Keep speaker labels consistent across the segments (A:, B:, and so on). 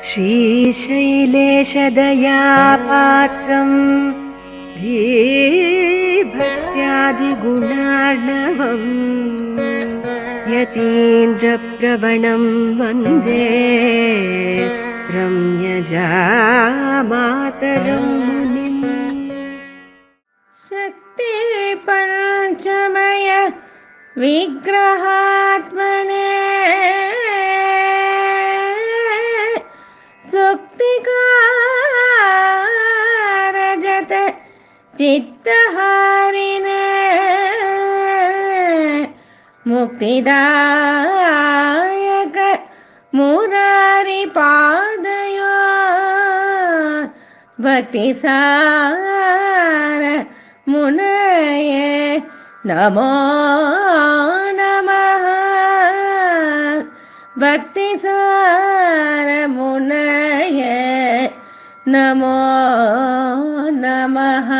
A: श्रीशैलेशदयापात्रम् धीभक्त्यादिगुणार्णवम् यतीन्द्रप्रवणं वन्दे रम्यजामातरं मुनिम्।
B: शक्ति पञ्चमय विग्रहात्मने सुक्तिकारजत चित्तहारिणे मुक्तिदायक मुरारिपादयो भक्तिसार मुनये नमो नमः। भक्तिसार मुनये नमो नमः।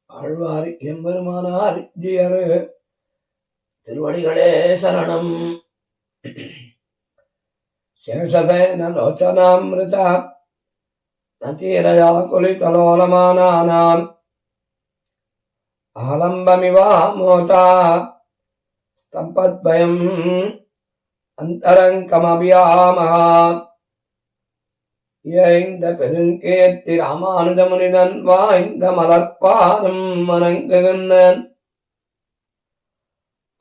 C: ஆழ்வார் எம்பெருமானார் ஜியரு திருவடிகளே சரணம். சேஷசேன லோச்சனாமிருதா நதீரயா குலிதலோலமானானாம் ஆலம்பமிவா மோதா ஸ்தம்பத்பயம் அந்தரங்கமபியாமஹா. இந்த பெருங்கேத்தி ராமானுஜ முனிதன் வாய்ந்த மலர்பாதம் வணங்குகின்றன்.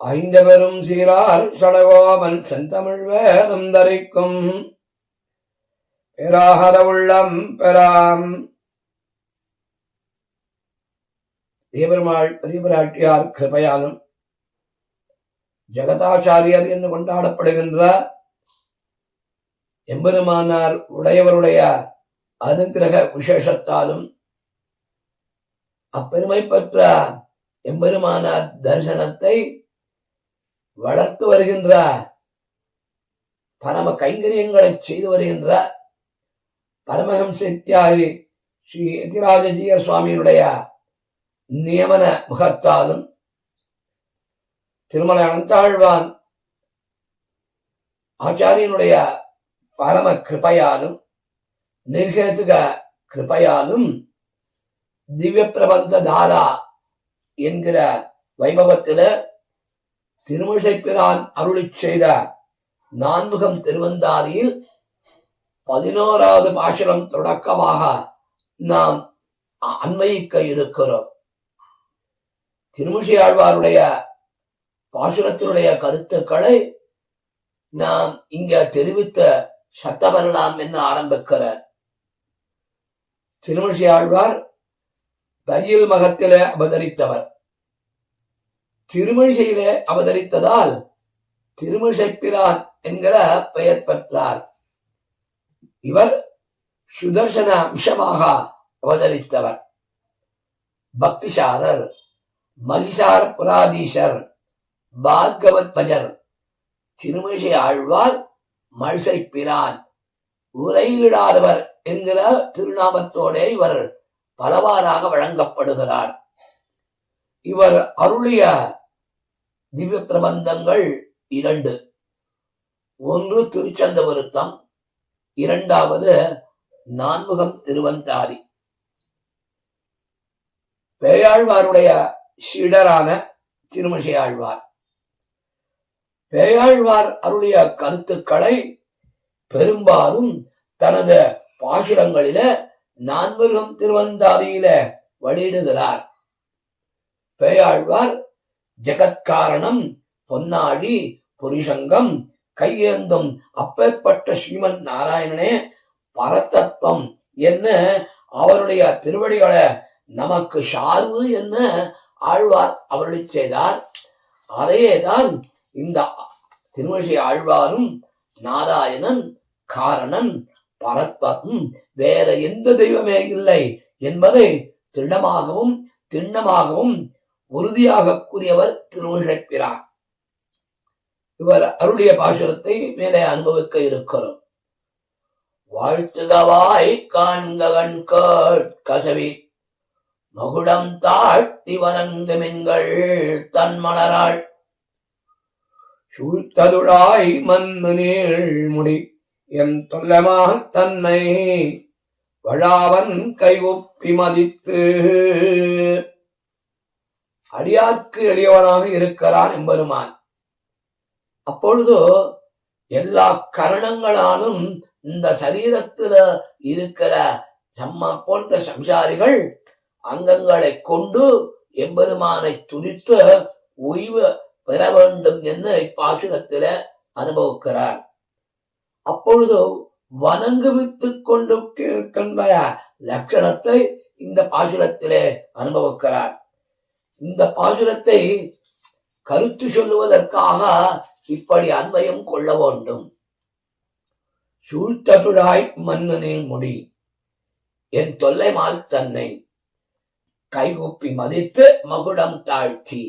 C: ஐந்த பெரும் சீரார் சடகோபன் செந்தமிழ் வேதம் தரிக்கும் பேராகர உள்ளம் பெறாம். தேவருமாள் பெரியபிராட்டியார் கிருபையாலும் ஜெகதாச்சாரியர் என்று கொண்டாடப்படுகின்ற எம்பெருமானார் உடையவருடைய அனுக்கிரக விசேஷத்தாலும் அப்பெருமை பெற்ற எம்பெருமானார் தரிசனத்தை வளர்த்து வருகின்ற பரம கைங்கரியங்களை செய்து வருகின்ற பரமஹம்ச இத்தியாதி ஸ்ரீ யதிராஜஜீயர் சுவாமியினுடைய நியமன முகத்தாலும் திருமலை அனந்தாழ்வான் ஆச்சாரியனுடைய பரம கிருபையாலும் நிர்ஹேதுக கிருபையாலும் திவ்ய பிரபந்த தாரா என்கிற வைபவத்தில திருமிசைப்பிரான் அருளி செய்த நான்முகம் திருவந்தாதியில் 11வது பாசுரம் தொடக்கமாக நாம் அன்வயிக்க இருக்கிறோம். திருமிசை ஆழ்வாருடைய பாசுரத்தினுடைய கருத்துக்களை நாம் இங்க தெரிவித்த சத்தவரலாம் என்று ஆரம்பிக்கிறார். திருமிசை ஆழ்வார் தையில் மகத்திலே அவதரித்தவர். திருமிசையிலே அவதரித்ததால் திருமிசைப்பிரான் என்கிற பெயர் பெற்றார். இவர் சுதர்சன விஷமாக அவதரித்தவர். பக்திசாரர், மகிஷார் புராதீசர், பார்கவத் பஜர். திருமிசை ஆழ்வார் மழிசை பிரான் உரையிலிடாதவர் என்கிற திருநாமத்தோடே இவர் பலவாறாக வழங்கப்படுகிறார். இவர் அருளிய திவ்ய பிரபந்தங்கள் 2. ஒன்று திருச்சந்த விருத்தம், 2வது நான்முகம் திருவந்தாதி. பேயாழ்வாருடைய சீடரான திருமிசை ஆழ்வார் பேயாழ்வார் அருளிய கருத்துக்களை பெரும்பாலும் தனது பாசுரங்களில நான்முகம் திருவந்தாதியில வெளியிடுகிறார். பேயாழ்வார் ஜெகத்காரணம், பொன்னாடி, புரிசங்கம், கையேந்தும் அப்பேற்பட்ட ஸ்ரீமன் நாராயணனே பரதத்துவம் என்ன அவருடைய திருவடிகளை நமக்கு சார்பு என்ன ஆழ்வார் அவர்களை செய்தார். அதையேதான் இந்த திருமிசை ஆழ்வாரும் நாராயணன், காரணன், பரத்வம் வேற எந்த தெய்வமே இல்லை என்பதை திடமாகவும் திண்ணமாகவும் உறுதியாக கூறியவர் திருமுஷப்பிரான். இவர் அருளிய பாசுரத்தை மேலே அனுபவிக்க இருக்கிறோம். வாழ்த்துகவாய் காண்கவன் கசவி மகுடம் தாழ்த்தி வணங்குமின்கள் தன்மலராள் சூழ்த்ததுழாய் மண்ணு நீழ்முடி என் தொல்லமா தன்னை வழாவன் கைவொப்பி மதித்து. அடியார்க்கு எளியவனாக இருக்கிறான் எம்பெருமான். அப்பொழுது எல்லா கரணங்களாலும் இந்த சரீரத்துல இருக்கிற நம்ம போன்ற சம்சாரிகள் அங்கங்களை கொண்டு எம்பெருமானை துதித்து ஓய்வு பெற வேண்டும் என்று இப்பாசுரத்தில அனுபவிக்கிறார். அப்பொழுது வணங்குவித்துக் கொண்டு கேட்கின்ற லட்சணத்தை இந்த பாசுரத்திலே அனுபவிக்கிறார். இந்த பாசுரத்தை கருத்து சொல்லுவதற்காக இப்படி அன்வயம் கொள்ள வேண்டும். சூழ்த்ததுழாய் மன்னனின் முடி என் தொல்லை மால் தன்னை கைகுப்பி மதித்து மகுடம் தாழ்த்தி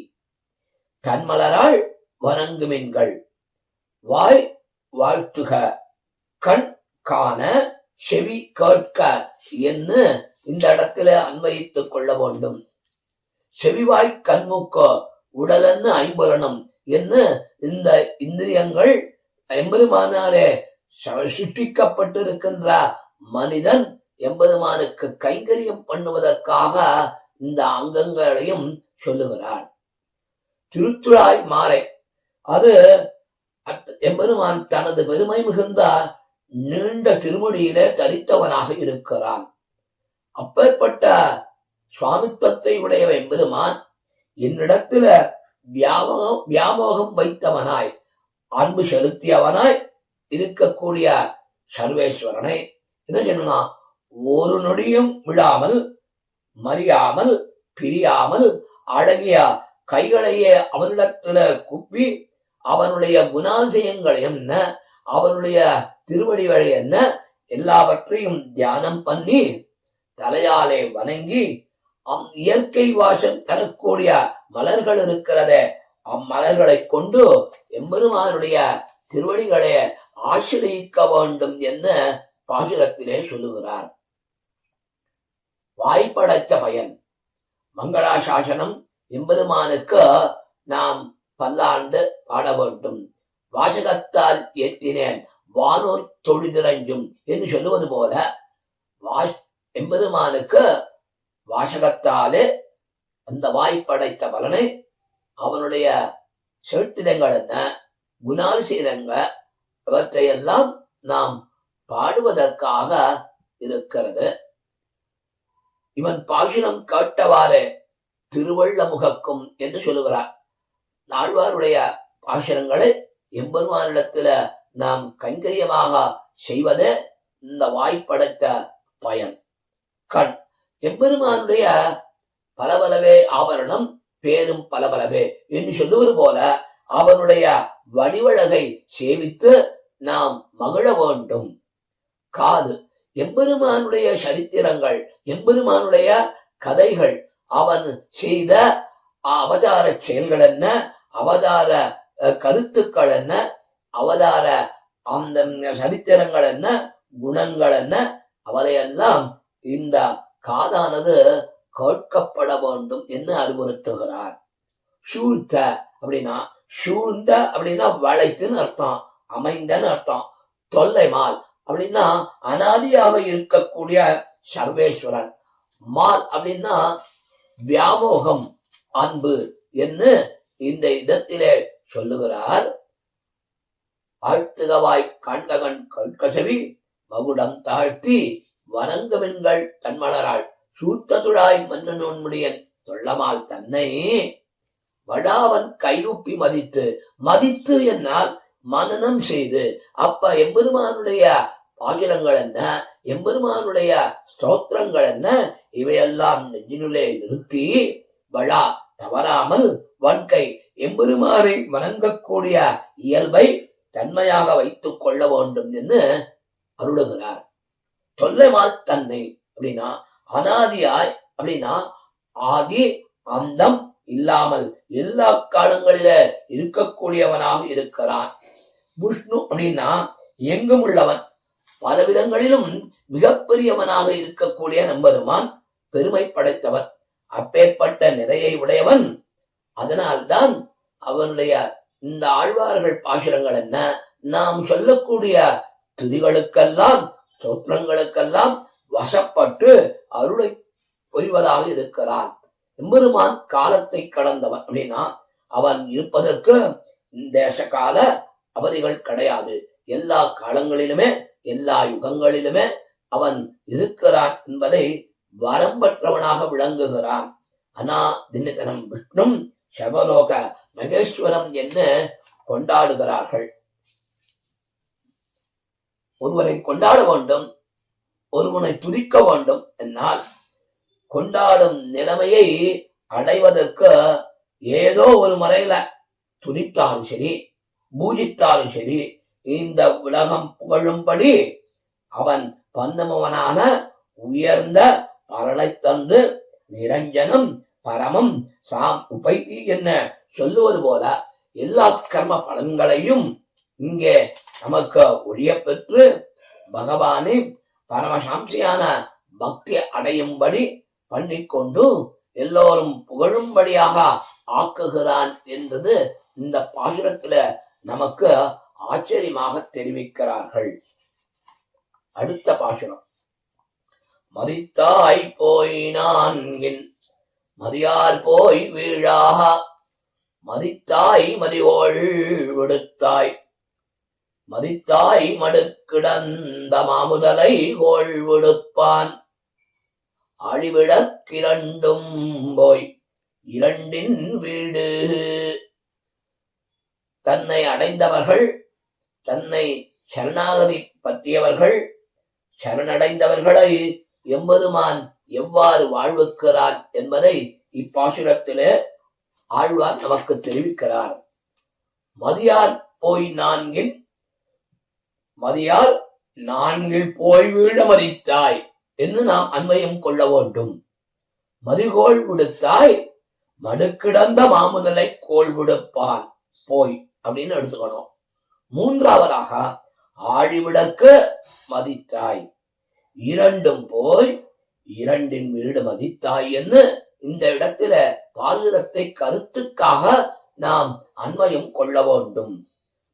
C: தன்மலரால் வணங்குமின்கள் வாய் வாழ்த்துக கண் காண செவி கேட்க என்று இந்த இடத்துல அன்வயித்துக் கொள்ள வேண்டும். செவிவாய் கண்மூக்க உடலன்னு ஐம்புலனும் என்று இந்த இந்திரியங்கள் எம்பெருமானாலே சிருஷ்டிக்கப்பட்டிருக்கின்ற மனிதன் எம்பெருமானுக்கு கைங்கரியம் பண்ணுவதற்காக இந்த அங்கங்களையும் சொல்லுகிறார். திருத்துழாய் மாறை அது எம்பெருமான் தனது பெருமை மிகுந்த நீண்ட திருமுடியிலே தரித்தவனாக இருக்கிறான். அப்பேற்பட்ட சுவாமித்துவத்தை உடைய எம்பெருமான் என்னிடத்துல வியாமோகம் வைத்தவனாய் அன்பு செலுத்தியவனாய் இருக்கக்கூடிய சர்வேஸ்வரனை என்ன சொன்னா, ஒரு நொடியும் விடாமல் மறியாமல் பிரியாமல் அழகிய கைகளையே அவனிடத்துல குப்பி அவனுடைய குணாதிசயங்கள் என்ன, அவனுடைய திருவடிகளை என்ன எல்லாவற்றையும் தியானம் பண்ணி தலையாலே வணங்கி இயற்கை வாசம் தரக்கூடிய மலர்கள் இருக்கிறதே அம்மலர்களை கொண்டு எம்பெருமானுடைய திருவடிகளை ஆசிரியிக்க வேண்டும் என்று பாசுரத்திலே சொல்லுகிறார். வாய்ப்படைத்த பயன் மங்களாசாசனம் எம்பெருமானுக்கு நாம் பல்லாண்டு பாட வேண்டும். வாசகத்தால் ஏற்றினேன் வானோர் தொழுதிரஞ்சும் என்று சொல்லுவது போல எம்பெருமானுக்கு வாசகத்தாலே அந்த வாய்ப்படைத்த பலனை அவனுடைய செலுத்திதங்கள் என்ன குணாதிசயங்க இவற்றையெல்லாம் நாம் பாடுவதற்காக இருக்கிறது. இவன் பாசுரம் கேட்டவாறு திருவள்ள முகக்கும் என்று சொல்லுகிறார். நால்வாருடைய பாசுரங்களை எம்பெருமானிடத்துல நாம் கைங்கரியமாக செய்வதே இந்த வாய்ப்படைத்த பயன். கண் எம்பெருமானுடைய பலபலவே ஆபரணம் பேரும் பலபலவே என்று சொல்லுவது போல அவனுடைய வடிவழகை சேவித்து நாம் மகிழ வேண்டும். காது எம்பெருமானுடைய சரித்திரங்கள் எம்பெருமானுடைய கதைகள் அவன் செய்த அவதார செயல்கள் என்ன, அவதார கருத்துக்கள் என்ன, அவதார அந்த சரித்திரங்கள் என்ன, குணங்கள் என்ன, அவரையெல்லாம் இந்த காதானது கேட்கப்பட வேண்டும் என்று அறிவுறுத்துகிறார். சூழ்த்த அப்படின்னா சூழ்ந்த அப்படின்னா வளைத்துன்னு அர்த்தம், அமைந்தன்னு அர்த்தம். தொல்லைமால் அப்படின்னா அனாதியாக இருக்கக்கூடிய சர்வேஸ்வரன். மால் அப்படின்னா வியாமோகம் அன்பு என்று இந்த இடத்திலே சொல்லுகிறார். ஆழ்த்துகவாய் கண்டகன் கல்கசவி மகுடம் தாழ்த்தி வணங்குமின்கள் தன்மலராள் சூத்ததுழாய் மன்னு நோன்முடியன் தொல்லமால் தன்னை வடாவன் கையூப்பி மதித்து. மதித்து என்னால் மனனம் செய்து. அப்ப எம்பெருமானுடைய பாசுரங்கள் என்ன, எம்பெருமானுடைய ஸ்தோத்திரங்கள் என்ன, இவையெல்லாம் நெஞ்சினுள்ளே நிறுத்தி வழா தவறாமல் வன்கை எம்பெருமானை வணங்கக்கூடிய இயல்பை தன்மையாக வைத்துக் கொள்ள வேண்டும் என்று அருளுகிறார். தொல்லைமால் தன்னை அப்படின்னா அனாதியாய் அப்படின்னா ஆதி அந்தம் இல்லாமல் எல்லா காலங்களில இருக்கக்கூடியவனாக இருக்கிறான். விஷ்ணு அப்படின்னா எங்கும் உள்ளவன், பல விதங்களிலும் மிகப்பெரியவனாக இருக்கக்கூடிய நம்பெருமான், பெருமை படைத்தவன், அப்பேற்பட்ட நிறையை உடையவன். அதனால்தான் அவனுடைய இந்த ஆழ்வார்கள் பாசுரங்கள் என்ன, நாம் சொல்லக்கூடிய துதிகளுக்கெல்லாம் சோத்திரங்களுக்கெல்லாம் வசப்பட்டு அருளை புரிவதாக இருக்கிறான். எம்பெருமான் காலத்தை கடந்தவன் அப்படின்னா அவன் இருப்பதற்கு தேச கால அவதிகள் கிடையாது. எல்லா காலங்களிலுமே எல்லா யுகங்களிலுமே அவன் இருக்கிறான் என்பதை வரம்பற்றவனாக விளங்குகிறான். அனா தினத்தனம் விஷ்ணும் சர்வலோக மகேஸ்வரம் என்று கொண்டாடுகிறார்கள். ஒருவரை கொண்டாட வேண்டும், ஒருவனை துதிக்க வேண்டும் என்னால் கொண்டாடும் நிலைமையை அடைவதற்கு ஏதோ ஒரு முறையில துதித்தாலும் சரி, பூஜித்தாலும் சரி, இந்த உலகம் புகழும்படி அவன் பந்தமவனான உயர்ந்த பலனை தந்து நிரஞ்சனம் பரமம் சாம் உபைதி என்ன சொல்லுவது போல எல்லா கர்ம பலன்களையும் இங்கே நமக்கு ஒழிய பெற்று பகவானை பரமசாம்சியான பக்தி அடையும்படி பண்ணிக்கொண்டு எல்லோரும் புகழும்படியாக ஆக்குகிறான் என்றது இந்த பாசுரத்துல நமக்கு ஆச்சரியமாக தெரிவிக்கிறார்கள். அடுத்த பாசுரம். மதித்தாய் போய் நான்கின் மதியார் போய் வீழாக மதித்தாய் மதிகோள் விடுத்தாய் மதித்தாய் மடுக்கிடந்த மாமுதலை கோள் விடுப்பான் அழிவிடக்கிரண்டும் போய் இரண்டின் வீடு. தன்னை அடைந்தவர்கள், தன்னை சரணாகதி பற்றியவர்கள், சரணடைந்தவர்களை எம்பெருமான் எவ்வாறு வாழ்வுக்கிறான் என்பதை இப்பாசுரத்திலே ஆழ்வார் நமக்கு தெரிவிக்கிறார். மதியார் போய் நான்கின் மதியார் நான்கில் போய் வீழ மதித்தாய் என்று நாம் அன்வயம் கொள்ள வேண்டும். மதிகோள் விடுத்தாய் மடுக்கிடந்த மாமுதலை கோள் விடுப்பான் போய் அப்படின்னு எடுத்துக்கணும். மூன்றாவதாக ஆழிவிடக்கு மதித்தாய் இரண்டும் போய் இரண்டின் வீடு மதித்தாய் என்று இந்த இடத்துல பாசுரத்தை கருத்துக்காக நாம் அன்வயம் கொள்ள வேண்டும்.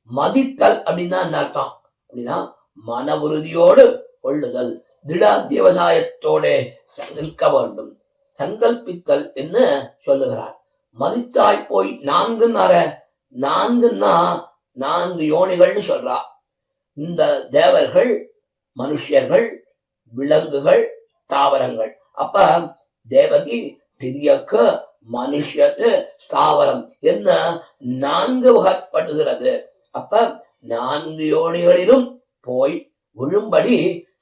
C: மதித்தல் அப்படின்னா என்ன அர்த்தம் அப்படின்னா மன உறுதியோடு கொள்ளுதல், திடாத்தியவசாயத்தோட நிற்க வேண்டும், சங்கல்பித்தல் என்று சொல்லுகிறார். மதித்தாய் போய் நான்குன்னா நான்கு யோனிகள்னு சொல்றா. இந்த தேவர்கள், மனுஷர்கள், விலங்குகள், தாவரங்கள். அப்ப தேவதி, திரியக்கு, மனுஷத்து, ஸ்தாவரம் என்ன நான்கு வகைப்படுகிறது. அப்ப நான்கு யோனிகளிலும் போய் விழும்படி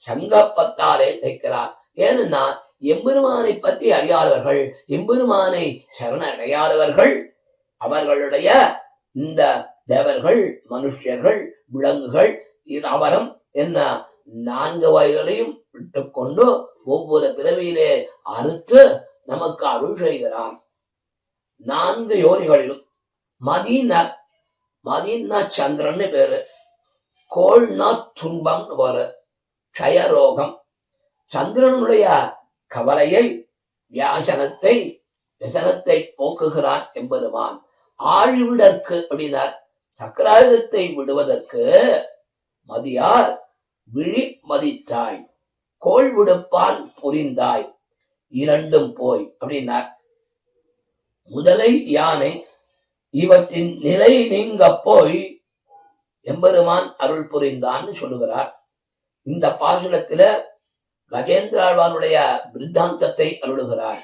C: சங்கப்பத்தாலே தைக்கிறார். ஏன்னா எம்பெருமானை பற்றி அறியாதவர்கள், எம்பெருமானை சரணடையாதவர்கள், அவர்களுடைய இந்த தேவர்கள், மனுஷர்கள், விலங்குகள், தாவரம் என்ன நான்கு வகைகளையும் விட்டுக்கொண்டு ஒவ்வொரு பிறவியிலே அறுத்து நமக்கு அருள் செய்கிறான். நான்கு யோனிகளிலும் மதினா சந்திரன் பேரு, கோள்னா துன்பம் வரு, க்ஷயரோகம். சந்திரனுடைய கவலையை, வியாசனத்தை போக்குகிறான் என்பதுமான். ஆழிவிடற்கு அப்படின்னார் சக்கராயுதத்தை விடுவதற்கு மதியார் விழி மதித்தாய் கோள் விடுப்பான் புரிந்தாய் இரண்டும் போய் அப்படின்னார். முதலை யானை இவற்றின் நிலை நீங்க போய் எம்பெருமான் அருள் புரிந்தான்னு சொல்லுகிறார். இந்த பாசுரத்தில கஜேந்திராழ்வானுடைய விருத்தாந்தத்தை அருளுகிறார்.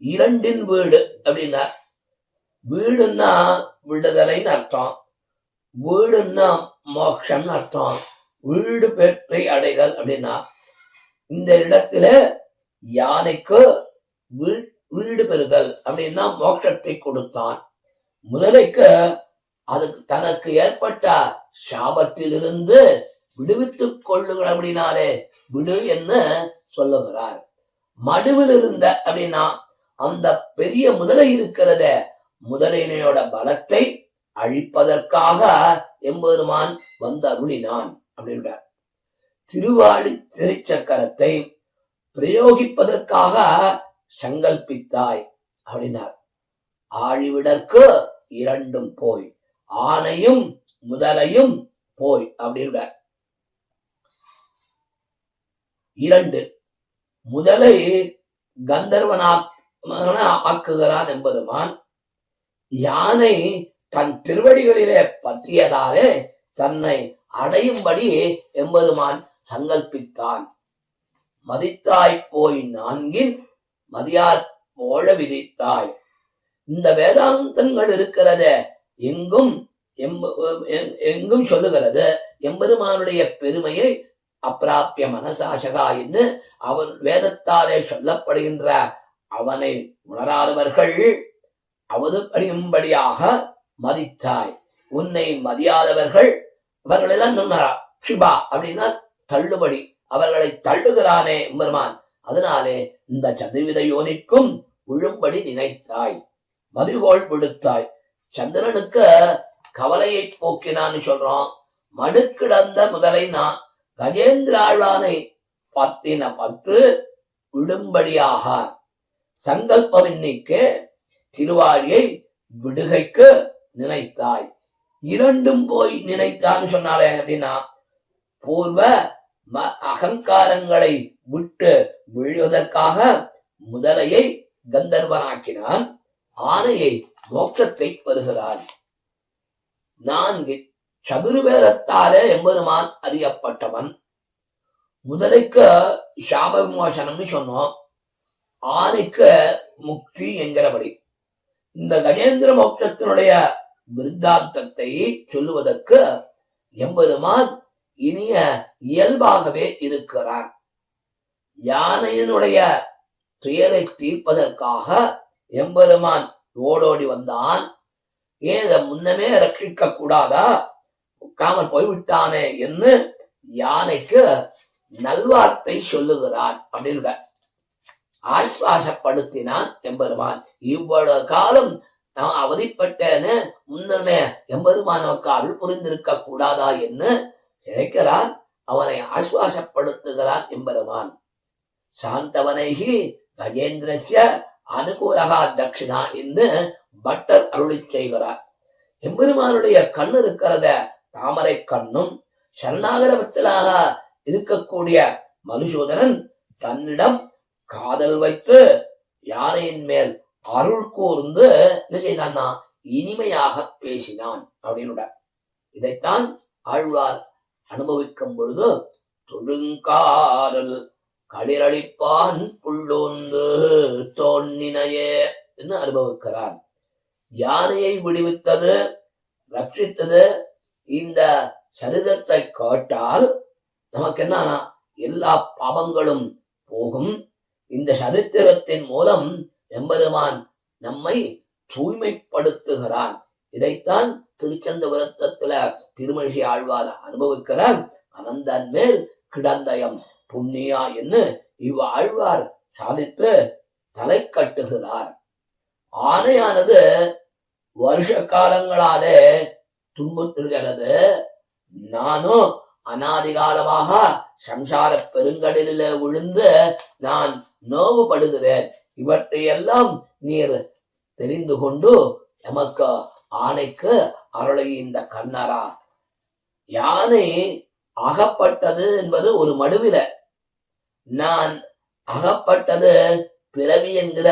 C: இரண்டின் வீடு அப்படின்னா வீடுன்னா விடுதலைன்னு அர்த்தம், வீடுன்னா மோட்சம்னு அர்த்தம், வீடு பெற்றை அடைதல் அப்படின்னா இந்த இடத்துல யானைக்கு வீடு பெறுதல் அப்படின்னா மோட்சத்தை கொடுத்தான். முதலைக்கு அதுக்கு தனக்கு ஏற்பட்ட சாபத்திலிருந்து விடுவித்துக் கொள்ளுகிறபடினாலே விடு என்று சொல்லுகிறார். மடுவில் இருந்த அப்படின்னா அந்த பெரிய முதலை இருக்கிறத முதலையினோட பலத்தை அழிப்பதற்காக எம்பெருமான் வந்து அருளினான் அப்படின்றார். திருவாழி திருச்சக்கரத்தை பிரயோகிப்பதற்காக சங்கல்பித்தாய் அப்படின்னார். ஆழிவிடற்கு இரண்டும் போய், ஆனையும் முதலையும் போய் அப்படின்றார். இரண்டு, முதலை ஆக்குகிறான் என்பதுமான், யானை தன் திருவடிகளிலே பற்றியதாலே தன்னை அடையும்படி எம்பெருமான் சங்கல்பித்தான். மதித்தாய் போய் நான்கின் மதியார் போழ விதித்தாய். இந்த வேதாந்தங்கள் இருக்கிறத எங்கும் எங்கும் சொல்லுகிறது எம்பெருமானுடைய பெருமையை. அப்பிராப்பிய மனசாசகா என்று அவன் வேதத்தாலே சொல்லப்படுகின்ற அவனை உணராதவர்கள் அவதுபடியும்படியாக மதித்தாய். உன்னை மதியாதவர்கள் அவர்களெல்லாம் நுண்ணரா ஷிபா அப்படின்னா தள்ளுபடி, அவர்களை தள்ளுகிறானே எம்பெருமான். அதனாலே இந்த சதுர்வித யோனிக்கும் விழும்படி நினைத்தாய், மதிகோள் விடுத்தாய். சந்திரனுக்கு கவலையை போக்கினான்னு சொல்றோம். மடுக்கிடந்த முதலை நான் கஜேந்திராளானை பற்றின பற்று விடும்படியாக சங்கல்பமின்னிக்கு திருவாழியை விடுகைக்கு நினைத்தாய். இரண்டும் போய் நினைத்தான்னு சொன்னாலே அப்படின்னா பூர்வ அகங்காரங்களை விட்டு விழுவதற்காக முதலையை கந்தர்வனாக்கினான், ஆனையை மோட்சத்தை பெறுகிறான். நான்கு, சதுர்வேதத்தாலே எம்பெருமான் அறியப்பட்டவன். முதலைக்கு சாப விமோசனம்னு சொன்னோம், ஆனைக்கு முக்தி என்கிறபடி. இந்த கஜேந்திர மோட்சத்தினுடைய விருத்தாந்தத்தை சொல்லுவதற்கு எம்பெருமான் இனிய இயல்பாகவே இருக்கிறான். யானையினுடைய துயரை தீர்ப்பதற்காக எம்பெருமான் ஓடோடி வந்தான். ஏன் முன்னமே ரட்சிக்க கூடாதா, உட்காமல் போய்விட்டானே என்று யானைக்கு நல்வார்த்தை சொல்லுகிறான் அப்படின்னு ஆஸ்வாசப்படுத்தினான் எம்பெருமான். இவ்வளவு காலம் நான் அவதிப்பட்டேன்னு முன்னமே எம்பெருமான் நமக்கு அருள் புரிந்திருக்க கூடாதா என்று நினைக்கிறான். அவனை ஆஸ்வாசப்படுத்துகிறான் எம்பெருமான். சாந்தவனைகி கஜேந்திரஸ்ய அனுகூலகா தட்சிணா என்று பட்டர் அருளி செய்கிறார். எம்பெருமானுடைய கண்ணு இருக்கிறத தாமரை கண்ணும் சரணாகரவத்திலாக இருக்கக்கூடிய மதுசூதனன் தன்னிடம் காதல் வைத்து யானையின் மேல் அருள் கூர்ந்து என்ன செய்தான்னா இனிமையாக பேசினான் அப்படின்னு. இதைத்தான் ஆழ்வார் அனுபவிக்கும் பொழுது தொடுங்காரல் களிரளிப்பான் புள்ளோந்து தோன்னினையே என்று அனுபவிக்கிறார். யானையை விடுவித்தது, ரட்சித்தது இந்த சரிதத்தை கேட்டால் நமக்கு என்னன்னா எல்லா பாவங்களும் போகும். இந்த சரித்திரத்தின் மூலம் எம்பெருமான் நம்மை தூய்மைப்படுத்துகிறான். இதைத்தான் திருச்சந்த விருத்தத்துல திருமழிசை ஆழ்வார் அனுபவிக்கிறார். அனந்தன் மேல் கிடந்தயம் புண்ணியா என்று இவ்வாழ்வார் சாதித்து தலை கட்டுகிறார். ஆனையானது வருஷ காலங்களாலே துன்புறுகிறது. நானும் அநாதிகாலமாக சம்சார பெருங்கடலில விழுந்து நான் நோவுபடுகிறேன். இவற்றையெல்லாம் நீர் தெரிந்து கொண்டு நமக்கு ஆணைக்கு அருளை இந்த கண்ணரா. யானை அகப்பட்டது என்பது ஒரு மடுவில, நான் அகப்பட்டது பிறவி என்கிற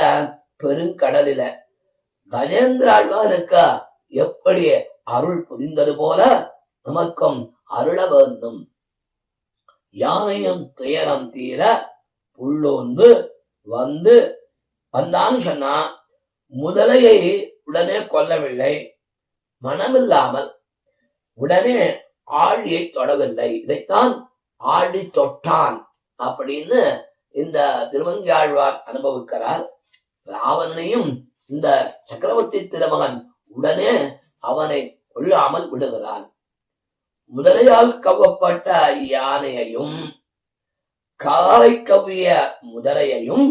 C: பெருங்கடலில. கஜேந்திர ஆழ்வானுக்கு எப்படி அருள் புரிந்தது போல நமக்கும் அருள வேண்டும். யானையும் துயரம் தீர புள்ளோந்து வந்தான்னு சொன்னா முதலையை உடனே கொல்லவில்லை, மனமில்லாமல் உடனே ஆழியை தொடவில்லை. இதைத்தான் ஆழி தொட்டான் அப்படின்னு இந்த திருமங்கை ஆழ்வார் அனுபவிக்கிறார். ராவணனையும் இந்த சக்கரவர்த்தி திருமகன் உடனே அவனை கொல்லாமல் விடுகிறான். முதலையால் கவ்வப்பட்ட யானையையும் காலை கவ்விய முதலையையும்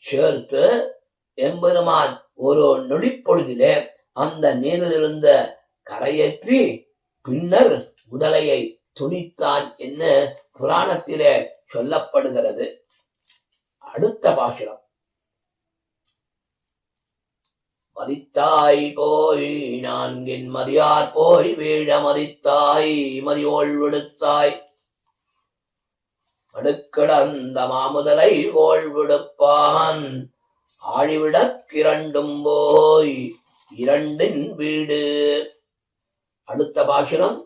C: சேர்த்து எம்பெருமான் ஒரு நொடிப்பொழுதிலே அந்த நீரிலிருந்த கரையேற்றி பின்னர் முதலையை துணித்தான் என்று புராணத்திலே சொல்லப்படுகிறது. அடுத்த பாசுரம். மதித்தாய் போய் நான்கின் மதியார் போய் வீழ மதித்தாய் மதியோள் விடுத்தாய் அடுக்கிடந்த மாமுதலை கோள் விடுப்பான் ஆழிவிடக்கிரண்டும் போய் இரண்டின் வீடு. அடுத்த பாசுரம்.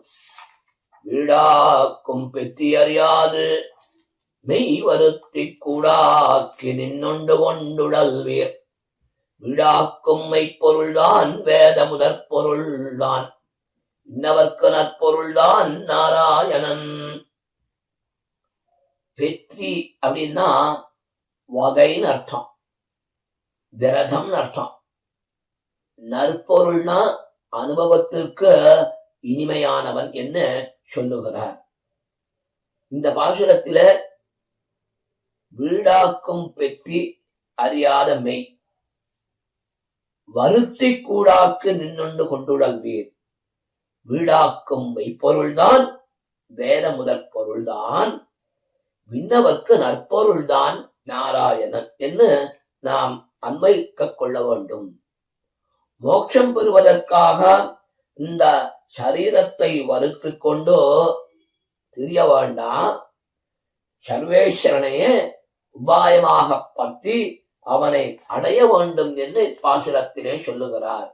C: வீடாக்கும் பெத்தி அறியாது மெய் வருத்தி கூடாக்கி நின்னொண்டு கொண்டுடல்வீர். வீடாக்கும் மெய்ப்பொருள்தான் வேத முதற் பொருள்தான் இன்னவர்க்கு நற்பொருள்தான் நாராயணன். பெற்றி அப்படின்னா வகைன்னு அர்த்தம், விரதம்னு அர்த்தம். நற்பொருள்னா அனுபவத்திற்கு இனிமையானவன் என்று சொல்லுகிறார். இந்த பாசுரத்தில வீடாக்கும் பெத்தி அறியாத மெய் வருத்தி கூடாக்கு நின்னுண்டு கொண்டுழல்வீர். வீடாக்கும் மெய்ப்பொருள்தான் வேத முதற் பொருள்தான் விண்ணவர்க்கு நற்பொருள்தான் நாராயணன் என்று நாம் அன்வைக்க கொள்ள வேண்டும். மோட்சம் பெறுவதற்காக இந்த சரீரத்தை வருத்து கொண்டு திரிய வேண்டாம். சர்வேஸ்வரனையே உபாயமாக பற்றி அவனை அடைய வேண்டும் என்று பாசுரத்திலே சொல்லுகிறார்.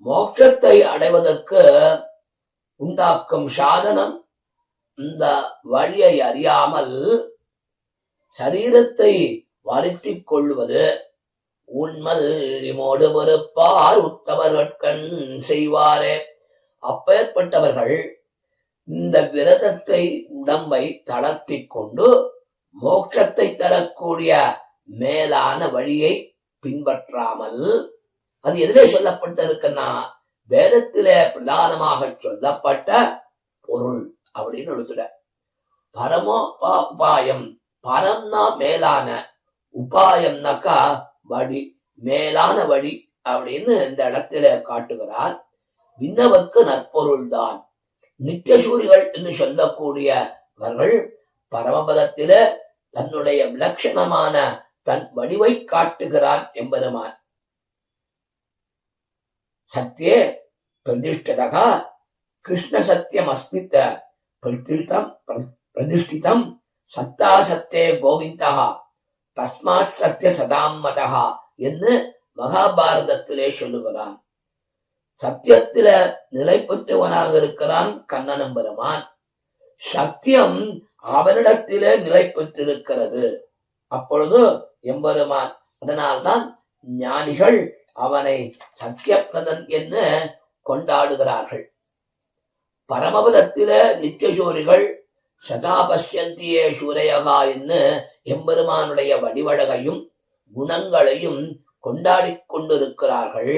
C: மோட்சத்தை அடைவதற்கு உண்டாக்கும் சாதனம் இந்த வழியை அறியாமல் சரீரத்தை வருத்திக் கொள்வது உண்மல் இமோடு பொறுப்பார் உத்தமர்கண் செய்வாரே. அப்பேற்பட்டவர்கள் இந்த விரதத்தை உடம்பை தளர்த்தி கொண்டு மோட்சத்தை தரக்கூடிய மேலான வழியை பின்பற்றாமல், அது எதிலே சொல்லப்பட்டிருக்குன்னா வேதத்திலே பிரதானமாக சொல்லப்பட்ட பொருள் அப்படின்னு எழுதுற. பரமோ உபாயம், பரம்னா மேலான, உபாயம்னாக்கா வழி, மேலான வழி அப்படின்னு இந்த இடத்துல காட்டுகிறார். விண்ணவர்க்கு நற்பொருள் தான். நித்தியசூரிகள் என்று சொல்லக்கூடியவர்கள் பரமபதத்தில தன்னுடைய விலட்சணமான தன் வடிவை காட்டுகிறான் எம்பெருமான். சத்தியே பிரதிஷ்டிதா கிருஷ்ண சத்தியம் அஸ்மித்த பிரதிஷ்டிதம் சத்தா சத்தே கோவிந்தா தஸ்மாத் சத்திய சதாமதா என்று மகாபாரதத்திலே சொல்லுகிறான். சத்தியத்தில நிலை பெற்றவனாக இருக்கிறான் கண்ணன் பெருமான். சத்தியம் அவனிடத்திலே நிலை பெற்றிருக்கிறது. அப்பொழுது எம்பெருமான், அதனால்தான் ஞானிகள் அவனை சத்தியப்பிரதன் என்று கொண்டாடுகிறார்கள். பரமபதத்தில நித்தியசூரிகள் சதாபஷ்யந்தியே சூரையகா என்று எம்பெருமானுடைய வடிவழகையும் குணங்களையும் கொண்டாடி கொண்டிருக்கிறார்கள்.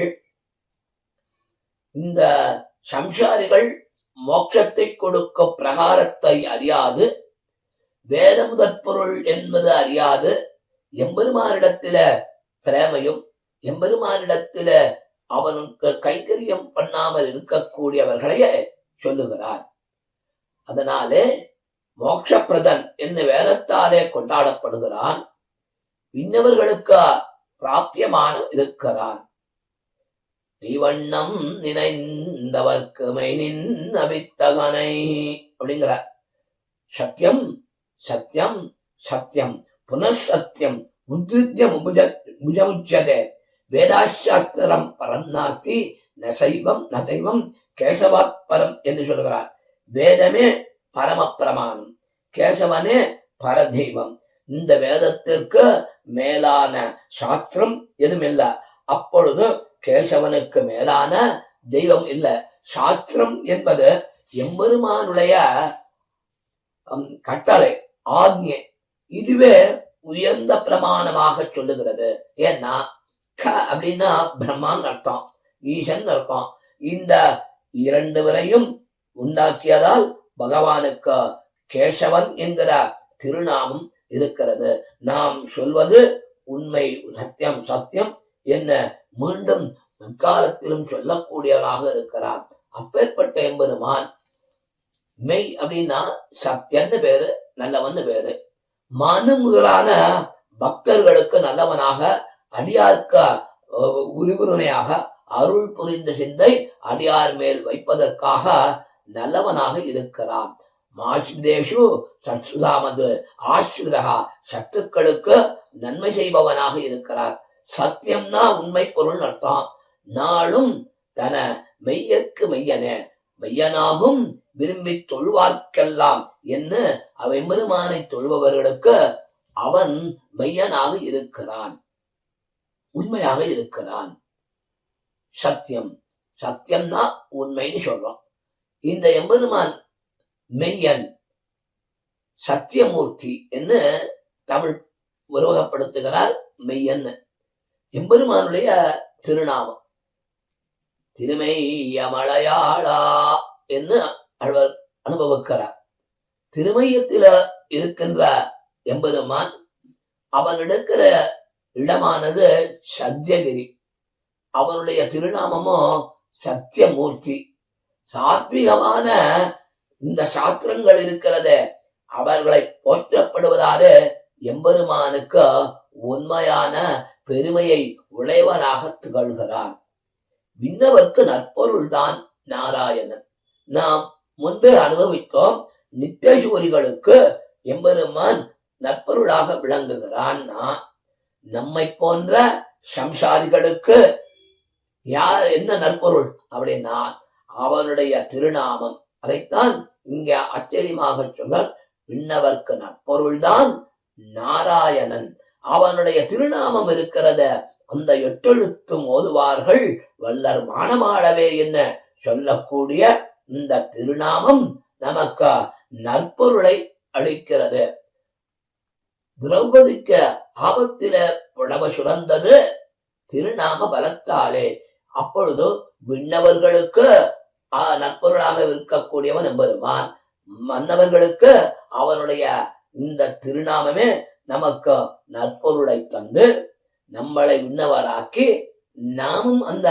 C: இந்த சம்சாரிகள் மோட்சத்தை கொடுக்க பிரகாரத்தை அறியாது, வேத முதற் பொருள் என்பது அறியாது, எம்பெருமானிடத்தில பிரேமையும் எம்பெருமானிடத்தில அவனுக்கு கைங்கரியம் பண்ணாமல் இருக்கக்கூடியவர்களையே சொல்லுகிறார். அதனாலே மோட்சப்பிரதன் என்று வேதத்தாலே கொண்டாடப்படுகிறான். இன்னவர்களுக்கு பிராப்தியமான இருக்கிறான். இவண்ணம் நினைந்தவர்க்கு மெய்நின் அவித்தகனை அப்படிங்கிறார். சத்தியம் சத்தியம் சத்தியம் புனர்சத்தியம் முத்ரித்யம் முஜமுச்சதே வேதாசாஸ்திரம் பரம் நாஸ்தி நசைவம் நதைவம் கேசவாத் பரம் என்று சொல்கிறார். வேதமே பரம பிரமாணம், கேசவனே பரதெய்வம். இந்த வேதத்திற்கு மேலான சாஸ்திரம் எதுவும் இல்லை. அப்பொழுது கேசவனுக்கு மேலான தெய்வம் இல்லை. சாஸ்திரம் என்பது எம்பெருமானுடைய கட்டளை, ஆக்ஞை. இதுவே உயர்ந்த பிரமாணமாக சொல்லுகிறது. ஏன்னா க அப்படின்னா பிரம்மான்னு அர்த்தம், ஈசன் அர்த்தம். இந்த இரண்டு வரையும் உண்டாக்கியதால் பகவானுக்கு கேசவன் என்கிற திருநாமம் இருக்கிறது. நாம் சொல்வது உண்மை, சத்தியம் சத்தியம் என்ன மீண்டும் முற்காலத்திலும் சொல்லக்கூடியவனாக இருக்கிறார். அப்பேற்பட்ட எம்பெருமான் மெய் அப்படின்னா சத்தியன்னு பேரு, நல்லவன் பேரு. மனு முதலான பக்தர்களுக்கு நல்லவனாக, அடியார்க்க உறுதுணையாக அருள் புரிந்த சிந்தை அடியார் மேல் வைப்பதற்காக நல்லவனாக இருக்கிறான். மாசிதேஷு சத்சுதாமது ஆஸ்ரிதா, சத்துக்களுக்கு நன்மை செய்பவனாக இருக்கிறார். சத்தியம்னா உண்மை பொருள் அர்த்தம். நாளும் தன மெய்யற்கு மெய்யனே, மெய்யனாகும் விரும்பி தொழுவார்க்கெல்லாம் என்று அவ்வெம்பெருமானை தொழுபவர்களுக்கு அவன் மெய்யனாக இருக்கிறான், உண்மையாக இருக்கிறான். சத்தியம், சத்தியம்னா உண்மைன்னு சொல்றோம். இந்த எம்பெருமான் மெய்யன், சத்தியமூர்த்தி என்று தமிழ் உருவகப்படுத்துகிறார். மெய்யன் எம்பெருமானுடைய திருநாமம். திருமையமலையாளா என்று அவர் அனுபவிக்கிறார். திருமையத்தில இருக்கின்ற எம்பெருமான், அவன் எடுக்கிற இடமானது சத்தியகிரி. அவனுடைய திருநாமமோ சத்தியமூர்த்தி. சாத்விகமான இந்த சாஸ்திரங்கள் இருக்கிறதே, அவர்களை போற்றப்படுவதாலே எம்பெருமானுக்கு உண்மையான பெருமையை உடையவனாக திகழ்கிறான். விண்ணவர்க்கு நற்பொருள்தான் நாராயணன். நாம் முன்பே அனுபவித்தோம். நித்தியசூரிகளுக்கு எம்பெருமான் நற்பொருளாக விளங்குகிறான்னா, நம்மை போன்ற சம்சாரிகளுக்கு யார் என்ன நற்பொருள் அப்படின்னா அவனுடைய திருநாமம். அதைத்தான் இங்க ஆச்சரியமாக சொன்னார். விண்ணவர்க்கு நற்பொருள்தான் நாராயணன். அவனுடைய திருநாமம் இருக்கிறத அந்த எட்டெழுத்தும் ஓதுவார்கள் வல்லர் மானமாளவே என்ன சொல்லக்கூடிய இந்த திருநாமம் நமக்கு நற்பொருளை அளிக்கிறது. திரௌபதிக்கு ஆபத்தில புடவ சுரந்தது திருநாம பலத்தாலே. அப்பொழுது விண்ணவர்களுக்கு நற்பொருளாக இருக்கக்கூடியவன் எம்பெருமான், மன்னவர்களுக்கு அவனுடைய இந்த திருநாமமே நமக்கு நற்பொருளை தந்து நம்மளை விண்ணவராக்கி நாமும் அந்த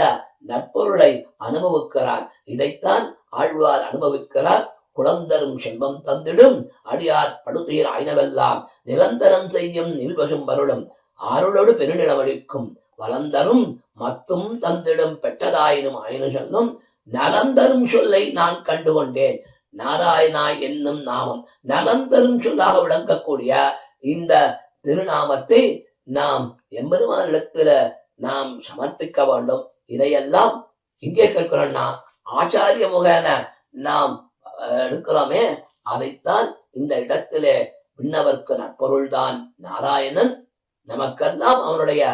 C: நற்பொருளை அனுபவிக்கிறார். இதைத்தான் ஆழ்வார் அனுபவிக்கிறார். குளந்தரும் செல்வம் தந்திடும் அடியார் படுதுயர் ஆயினவெல்லாம் நிரந்தரம் செய்யும் நில்வசும் பருளும் அருளோடு பெருநிலவழிக்கும் வளந்தரும் மத்தும் தந்திடும் பெற்றதாயினும் ஆயினு சொல்லும் நலந்தரும் சொல்லை நான் கண்டுகொண்டேன். நாராயணா என்னும் நாமம் நலந்தரும் சொல்லாக விளங்கக்கூடிய இந்த திருநாமத்தை நாம் எம்பெருமானிடத்துல நாம் சமர்ப்பிக்க வேண்டும். இதையெல்லாம் இங்கே கேட்கிறோம்னா ஆச்சாரிய முகேன நாம் எடுக்கிறோமே, அதைத்தான் இந்த இடத்திலே விண்ணவர்க்கு நற்பொருள்தான் நாராயணன். நமக்கெல்லாம் அவனுடைய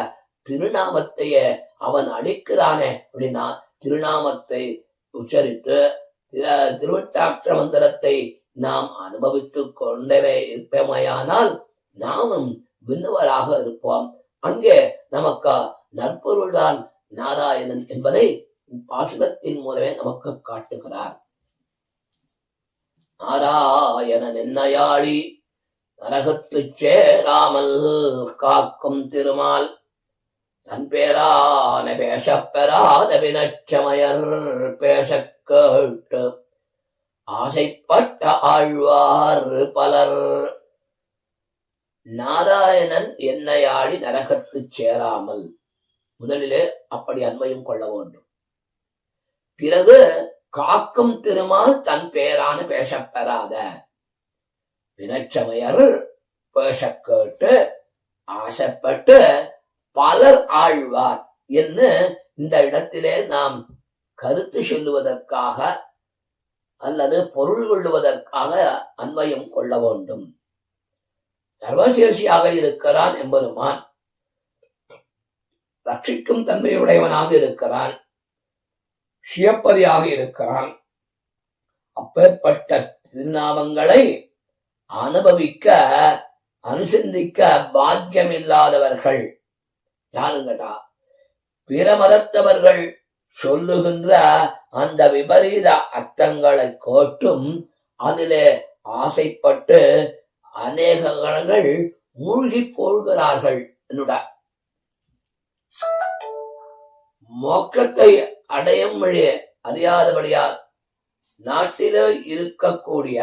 C: திருநாமத்தையே அவன் அளிக்கிறானே அப்படின்னா, திருநாமத்தை உச்சரித்து திருவட்டாற்ற மந்திரத்தை நாம் அனுபவித்துக் கொண்டவே இருப்பமையானால் நாமும் விண்ணுவராக இருப்போம். அங்கே நமக்கு நற்பொருள்தான் நாராயணன் என்பதை பாசுரத்தின் மூலமே நமக்கு காட்டுகிறார். நாராயணன் என்னையாளி நரகத்துச் சேராமல் காக்கும் திருமால் தன் பேரான பேசப்பெறாத வினச்சமயர் பேச கேட்டு ஆசைப்பட்ட ஆழ்வார் பலர். நாராயணன் என்னையாளி நரகத்துச் சேராமல், முதலிலே அப்படி அன்மையும் கொள்ள வேண்டும். பிறகு காக்கும் திருமால் தன் பேரான பேசப்பெறாத வினச்சமயர் பேச கேட்டு ஆசைப்பட்டு பலர் ஆழ்வார் என்று இந்த இடத்திலே நாம் கருத்து சொல்லுவதற்காக அல்லது பொருள் கொள்ளுவதற்காக அன்வயம் கொள்ள வேண்டும். சர்வசேஷியாக இருக்கிறான் எம்பெருமான், ரட்சிக்கும் தன்மையுடையவனாக இருக்கிறான், சியப்பதியாக இருக்கிறான். அப்பேற்பட்ட திருநாமங்களை அனுபவிக்க அனுசந்திக்க பாக்கியம் இல்லாதவர்கள் யாருங்கடா? பிற மதத்தவர்கள் சொல்லுகின்ற அந்த விபரீத அர்த்தங்களை கேட்டும் அதிலே ஆசைப்பட்டு அநேகங்கள் மூழ்கி போகிறார்கள் என்னுடைய மோட்சத்தை அடையும் வழிய அறியாதபடியால் நாட்டிலே இருக்கக்கூடிய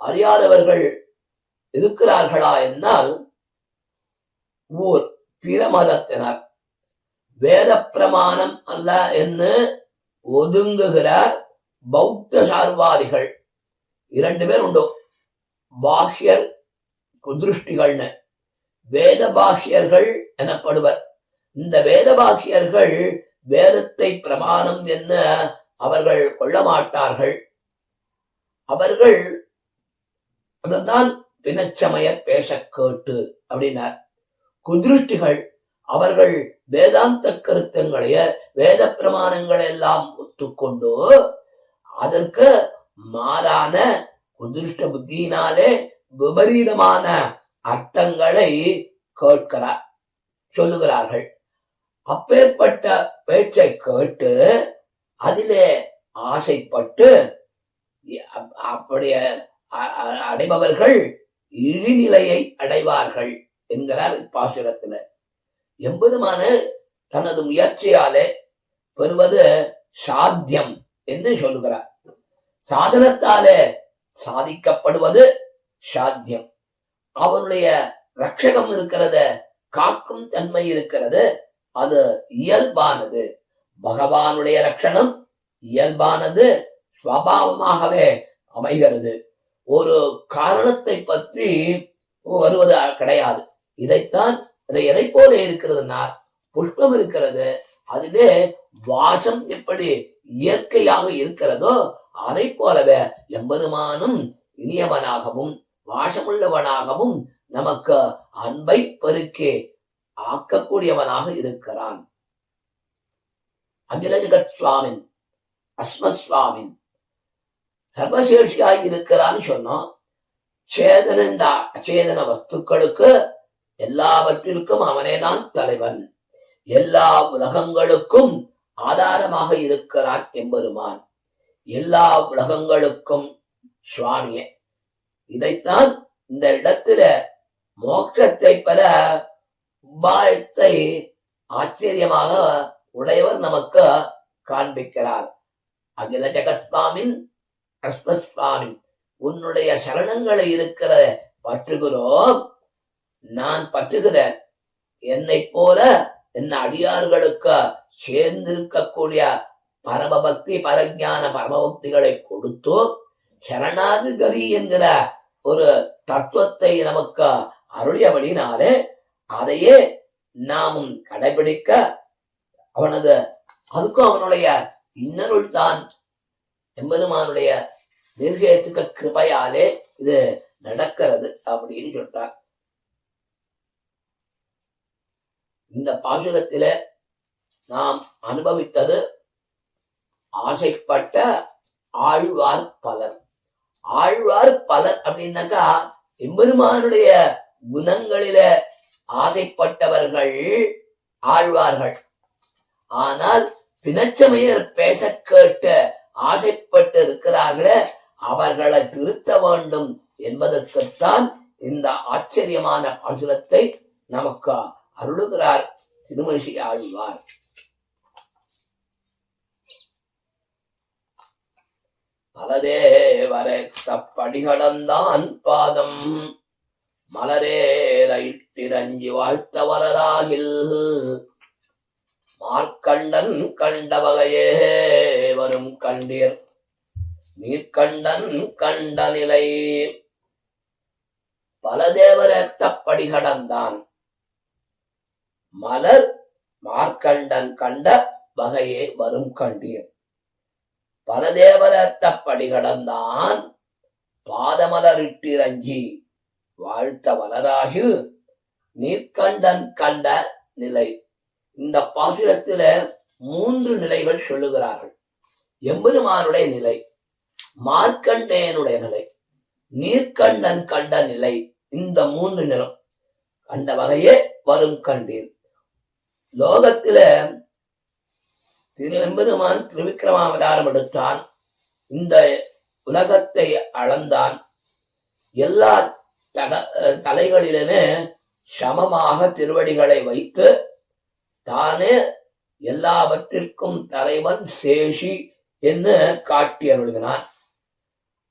C: அறியாதவர்கள் இருக்கிறார்களா என்றால் ஓர் பிற மதத்தினர் வேத பிரமாணம் அல்ல என்று ஒதுங்குகிற பௌத்த சார்வாதிகள் 2 பேர் உண்டு. பாஹ்யர் குதிருஷ்டிகள்னு வேத பாஹ்யர்கள் எனப்படுவர். இந்த வேத பாஹ்யர்கள் வேதத்தை பிரமாணம் என்ன அவர்கள் கொள்ள மாட்டார்கள். அவர்கள் அதுதான் பிணச்சமயர் பேச கேட்டு அப்படின்னார். குதிருஷ்டிகள் அவர்கள் வேதாந்த கருத்தங்களைய வேத பிரமாணங்களை எல்லாம் ஒத்துக்கொண்டு அதற்கு மாறான குதிருஷ்ட புத்தியினாலே விபரீதமான அர்த்தங்களை கேட்கிறார் சொல்லுகிறார்கள். அப்பேற்பட்ட பேச்சை கேட்டு அதிலே ஆசைப்பட்டு அப்படியே அடைபவர்கள் இழிநிலையை அடைவார்கள் என்கிறார் பாசுரத்துல. எம்பெருமான தனது முயற்சியாலே பெறுவது சாத்தியம் என்று சொல்லுகிறார். சாதனத்தாலே சாதிக்கப்படுவது சாத்தியம். அவனுடைய ரட்சகம் இருக்கிறது, காக்கும் தன்மை இருக்கிறது, அது இயல்பானது. பகவானுடைய ரட்சணம் இயல்பானது, சுவாபாவமாகவே அமைகிறது. ஒரு காரணத்தை பற்றி வருவது கிடையாது. இதைத்தான் இதை எதை போல இருக்கிறதுனா புஷ்பம் இருக்கிறது, அதிலே வாசம் எப்படி இயற்கையாக இருக்கிறதோ அதை போலவே எம்பெருமானும் இனியவனாகவும் வாசமுள்ளவனாகவும் நமக்கு அன்பை பெருக்கே ஆக்கக்கூடியவனாக இருக்கிறான். அகில ஜெகத் சுவாமின் அஸ்மஸ்வாமின் சர்வசேஷியாய் இருக்கிறான்னு சொன்னோம். சேதன இந்த அச்சேதன வஸ்துக்களுக்கு எல்லாவற்றிற்கும் அவனேதான் தலைவன். எல்லா உலகங்களுக்கும் ஆதாரமாக இருக்கிறான் எம்பெருமான். எல்லா உலகங்களுக்கும் சுவாமியே. இதைத்தான் இந்த இடத்துல மோட்சத்தை பெற உபாயத்தை ஆச்சரியமாக உடையவர் நமக்கு காண்பிக்கிறார். அகில ஜெகத்ஸ்வாமின் அஸ்மஸ்வாமின் உன்னுடைய சரணங்களை இருக்கிற பற்றுகிறோம். நான் பற்றுகிறேன். என்னை போல என்ன அடியார்களுக்கு சேர்ந்திருக்கக்கூடிய பரமபக்தி பரஞான பரமபக்திகளை கொடுத்து சரணாகதி என்கிற ஒரு தத்துவத்தை நமக்கு அருளியபடினாலே அதையே நாமும் கடைபிடிக்க அவனது அதுக்கும் அவனுடைய இன்னருள் தான் எம்பெருமானுடைய நிர்கேத்துக்க கிருபையாலே இது நடக்கிறது அப்படின்னு சொல்றார். இந்த பாசுரத்தில நாம் அனுபவித்தது ஆசைப்பட்ட ஆழ்வார் பலர். ஆழ்வார் பலர் அப்படின்னாக்கா எம்பெருமானுடைய குணங்களில ஆசைப்பட்டவர்கள் ஆழ்வார்கள். ஆனால் பிணச்சமயர் பேச கேட்டு ஆசைப்பட்டு இருக்கிறார்களே அவர்களை திருத்த வேண்டும் என்பதற்குத்தான் இந்த ஆச்சரியமான பாசுரத்தை நமக்கு அருளுகிறார் திருமழிசை ஆழ்வார். பலதே வரைத்தப்படிகடந்தான் பாதம் மலரேரைத்திரஞ்சி வாழ்த்த வளராகில் மார்க்கண்டன் கண்ட வகையே வரும் கண்டீர் நீர்கண்டன் கண்ட நிலை. பல தேவரத்தப்படி கடந்தான் மலர் மார்க்கண்டன் கண்ட வகையே வரும் கண்டீர். பல தேவரத்தப்படி கடந்தான் பாதமலரிட்டிரஞ்சி வாழ்த்த வளராகில் நீர்கண்டன் கண்ட நிலை. இந்த பாசுரத்தில 3 நிலைகள் சொல்லுகிறார்கள். எம்பெருமானுடைய நிலை, மார்க்கண்டேயனுடைய நிலை, நீர்கண்டன் கண்ட நிலை. இந்த 3 நிலம் கண்ட வகையே வரும் கண்டீர். லோகத்தில எம்பெருமான் திருவிக்கிரமாவதாரம் எடுத்தான், இந்த உலகத்தை அளந்தான், எல்லா தலைகளிலுமே சமமாக திருவடிகளை வைத்து தானே எல்லாவற்றிற்கும் தலைவன் சேஷி என்று காட்டி அருள்கிறான்.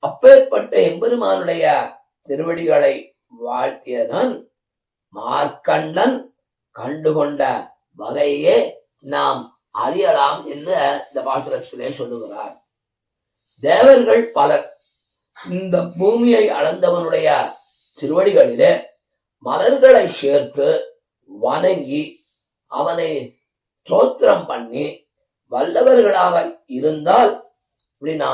C: அப்பேற்பட்ட எம்பெருமானுடைய திருவடிகளை வாழ்த்தியதான் மார்க்கண்டன் கண்டுகொண்ட வகையே நாம் அறியலாம் என்று இந்த பாசுரத்திலே சொல்லுகிறார். தேவர்கள் பலர் இந்த பூமியை அளந்தவனுடைய திருவடிகளிலே மலர்களை சேர்த்து வணங்கி அவனை ஸ்தோத்திரம் பண்ணி வல்லவர்களாக இருந்தால் அப்படின்னா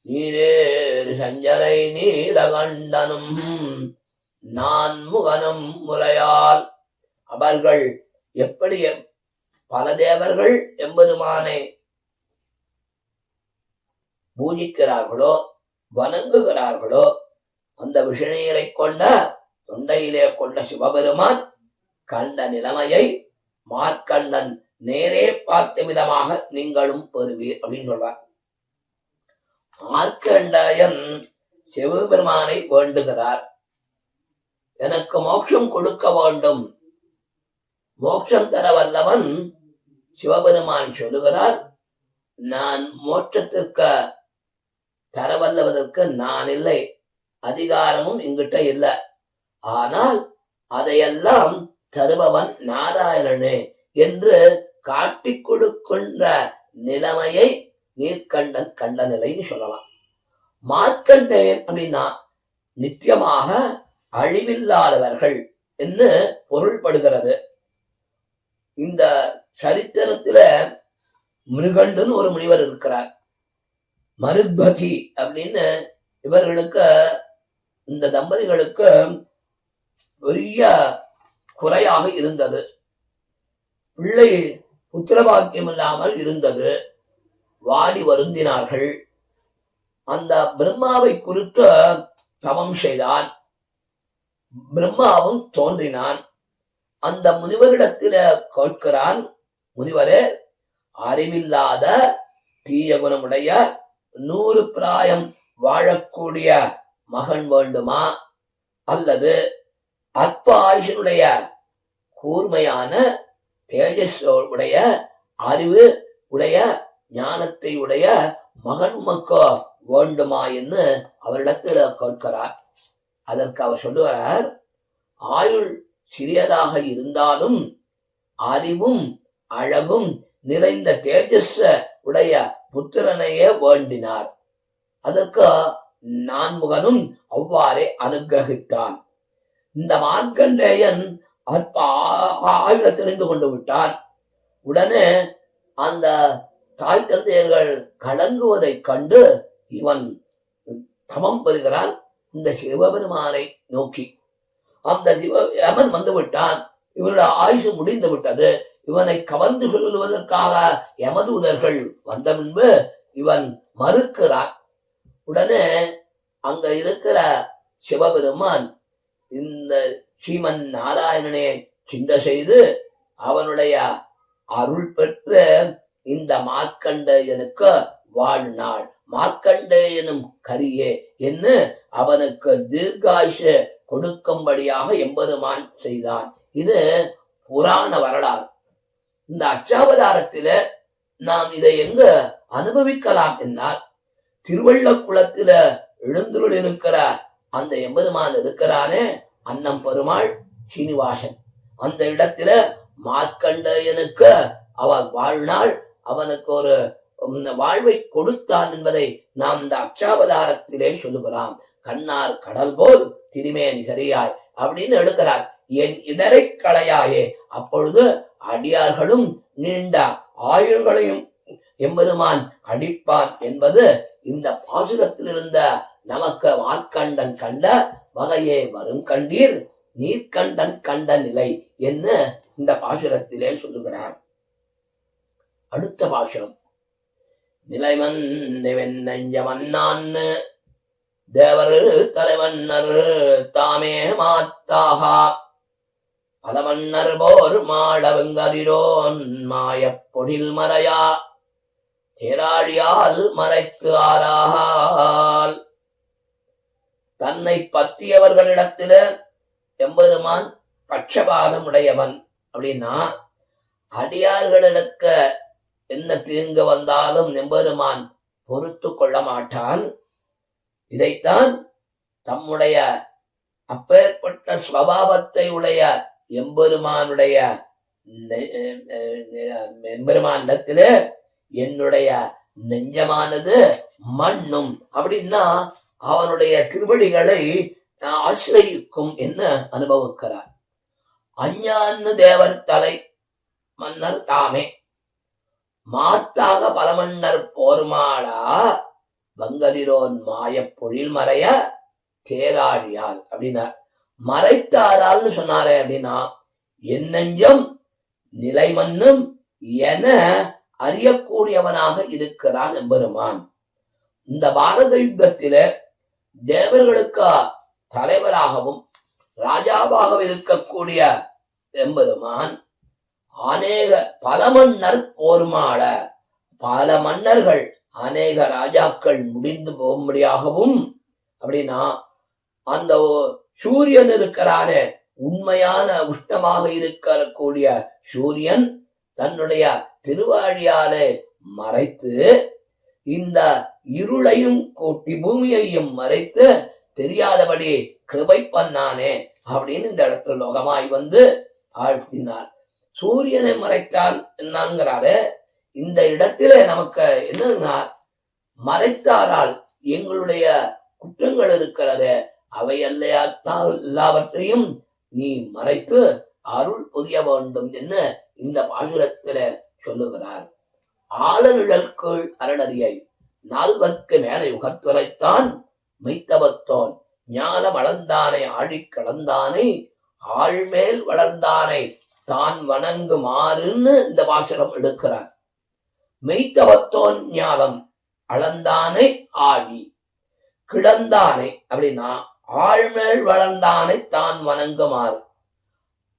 C: நீரேறு சஞ்சரை நீலகண்டனும் நான் முகனும் முறையால் அவர்கள் எப்படி பல தேவர்கள் எம்பெருமானை பூஜிக்கிறார்களோ வணங்குகிறார்களோ அந்த விஷநீரை கொண்ட தொண்டையிலே கொண்ட சிவபெருமான் கண்ட நிலைமையை மார்க்கண்டன் நேரே பார்த்த விதமாக நீங்களும் பெறுவீர் அப்படின்னு சொல்றார். மார்க்கண்டயன் சிவபெருமானை வேண்டுகிறார், எனக்கு மோட்சம் கொடுக்க வேண்டும். மோட்சம் தர வல்லவன் சிவபெருமான் சொல்லுகிறார், நான் மோட்சத்திற்கு தர வல்லவதற்கு நான் இல்லை, அதிகாரமும் என்கிட்ட இல்லை. ஆனால் அதையெல்லாம் தருபவன் நாராயணனே என்று காட்டிக் கொடுக்கின்ற நிலைமையை நீர்கண்டன் கண்ட நிலைன்னு சொல்லலாம். மார்க்கண்டேயன் அப்படின்னா நித்தியமாக அழிவில்லாதவர்கள் என்று பொருள்படுகிறது. இந்த சரித்திரத்தில மிருகண்டுன்னு ஒரு முனிவர் இருக்கிறார். மருத்பதி அப்படின்னு இவர்களுக்கு, இந்த தம்பதிகளுக்கு பெரிய குறையாக இருந்தது. பிள்ளை புத்திரபாக்கியம் இல்லாமல் இருந்தது. வாடி வருந்தினார்கள். அந்த பிரம்மாவை குறித்து தவம் செய்தான். பிரம்மாவும் தோன்றினான். அந்த முனிவரிடத்தில கேட்கிறான், முனிவரே, அறிவில்லாத தீய குணமுடைய 100 பிராயம் வாழக்கூடிய மகன் வேண்டுமா, அல்லது அற்ப ஆயுஷனுடைய கூர்மையான தேஜஸ் உடைய அறிவு உடைய ஞானத்தை உடைய மகன் உமக்கு வேண்டுமா என்று அவரிடத்தில் கேட்கிறார். அதற்கு அவர் சொல்லுகிறார், ஆயுள் சிறியதாக இருந்தாலும் அறிவும் அழகும் நிறைந்த தேஜஸ் உடைய புத்திரனையே வேண்டினார். அதற்கு நான்முகனும் அவ்வாறே அனுகிரகித்தான். இந்த மார்க்கண்டேயன் அற்ப ஆயுள தெரிந்து கொண்டு விட்டான். உடனே அந்த தாய் தந்தையர்கள் கலங்குவதைக் கண்டு இவன் தமம் பெறுகிறான் இந்த சிவபெருமானை நோக்கி. அந்த யமன் வந்து விட்டான். இவனுடைய ஆயுசு முடிந்து விட்டது. இவனை கவர்ந்து கொள்வதற்காக யமதூதர்கள் வந்த முன்பு இவன் மறுக்கிறான். உடனே அங்க இருக்கிற சிவபெருமான் இந்த ஸ்ரீமன் நாராயணனை சிந்தை செய்து அவனுடைய அருள் பெற்று இந்த மார்க்கண்டேயனுக்கு வாழ்நாள் மார்க்கண்டேயனும் கரியே என்று அவனுக்கு தீர்காயுஷ கொடுக்கும்படியாக எம்பெருமான் செய்தான். இது புராண வரலாறு. இந்த அச்சாவதாரத்தில நாம் இதை எங்க அனுபவிக்கலாம் என்றால், திருவள்ளக்குளத்தில எழுந்துருள் இருக்கிற அந்த எம்பெருமான் இருக்கிறானே அன்னம் பெருமாள் சீனிவாசன், அந்த இடத்தில மார்க்கண்டேயனுக்கு அவன் வாழ்நாள் அவனுக்கு ஒரு வாழ்வை கொடுத்தான் என்பதை நாம் இந்த அச்சாவதாரத்திலே சொல்லுகிறோம். கண்ணார் கடல் போல் திருமே நிகரியாய் அப்படின்னு எடுக்கிறார். என் இடரை களையாயே, அப்பொழுது அடியார்களும் நீண்ட ஆயுள்களையும் எம்பெருமான் அடிப்பான் என்பது இந்த பாசுரத்தில் இருந்த நமக்கு மார்க்கண்டன் கண்ட வகையே வரும் கண்டீர் நீர்கண்டன் கண்ட நிலை என்று இந்த பாசுரத்திலே சொல்லுகிறார். அடுத்த பாசுரம், நிலைமன் நெஞ்சமன்னான் தேவர் தலைவன்னர் தாமே மாத்தாகா பல மன்னர் போர் மாளவங்கதிரோன் மாயப் பொழில் மறையா தேராழியால் மறைத்து ஆரால். தன்னை பற்றியவர்களிடத்தில எம்பெருமான் பட்சபாதம் உடையவன் அப்படின்னா, அடியார்களிடக்க என்ன தீங்கு வந்தாலும் எம்பெருமான் பொறுத்து கொள்ள மாட்டான். இதைத்தான் தம்முடைய அப்பேற்பட்ட ஸ்வபாவத்தை உடைய எம்பெருமானுடைய எம்பெருமானிடத்திலே என்னுடைய நெஞ்சமானது மண்ணும் அப்படின்னா அவனுடைய திருவடிகளை ஆசிரியிக்கும் என்று அனுபவிக்கிறார். அஞ்ஞான்னு தேவர் தலை மன்னர் தாமே மாத்தாக பல மன்னர் போர்மாளா வங்கதிரோன் மாய பொழில் மறைய தேராழியால் அப்படின்னா மறைத்தாரால்னு சொன்னாரே அப்படின்னா என் நெஞ்சம் நிலை மன்னும் என அறியக்கூடியவனாக இருக்கிறான் எம்பெருமான். இந்த பாரத யுத்தத்தில தேவர்களுக்கு தலைவராகவும் ராஜாவாகவும் இருக்கக்கூடிய எம்பெருமான் அநேக பல மன்னர் போர்மாள பல மன்னர்கள் அநேக ராஜாக்கள் முடிந்து போகும்படியாகவும் அப்படின்னா அந்த சூரியன் இருக்கிறானே உண்மையான உஷ்ணமாக இருக்கக்கூடிய சூரியன் தன்னுடைய திருவாழியாலே மறைத்து இந்த இருளையும் கூட்டி பூமியையும் மறைத்து தெரியாதபடி கிருபை பண்ணானே அப்படின்னு இந்த இடத்துல லோகமாய் வந்து ஆழ்த்தினார். சூரியனை மறைத்தான் என்னங்கிறாரு. இந்த இடத்திலே நமக்கு என்னன்னா மறைத்தாரால் எங்களுடைய குற்றங்கள் இருக்கிறது அவை எல்லாவற்றையும் நீ மறைத்து அருள் புரிய வேண்டும் என்று இந்த பாசுரத்தில சொல்லுகிறார். ஆளநிழற்குள் அரணறியை நால்வர்க்கு மேலே யுகத்துரைத்தான் மெய்த்தவத்தோன் ஞான வளர்ந்தானை ஆழி கலந்தானை ஆழ்மேல் வளர்ந்தானை தான் வணங்குமாறுன்னு இந்த பாசுரம் எடுக்கிறார். மெய்த்தவத்தோன் ஞானம் அளந்தானை ஆழி கிடந்தானை அப்படின்னா ஆழ்மேல் வளர்ந்தானை தான் வணங்குமாறு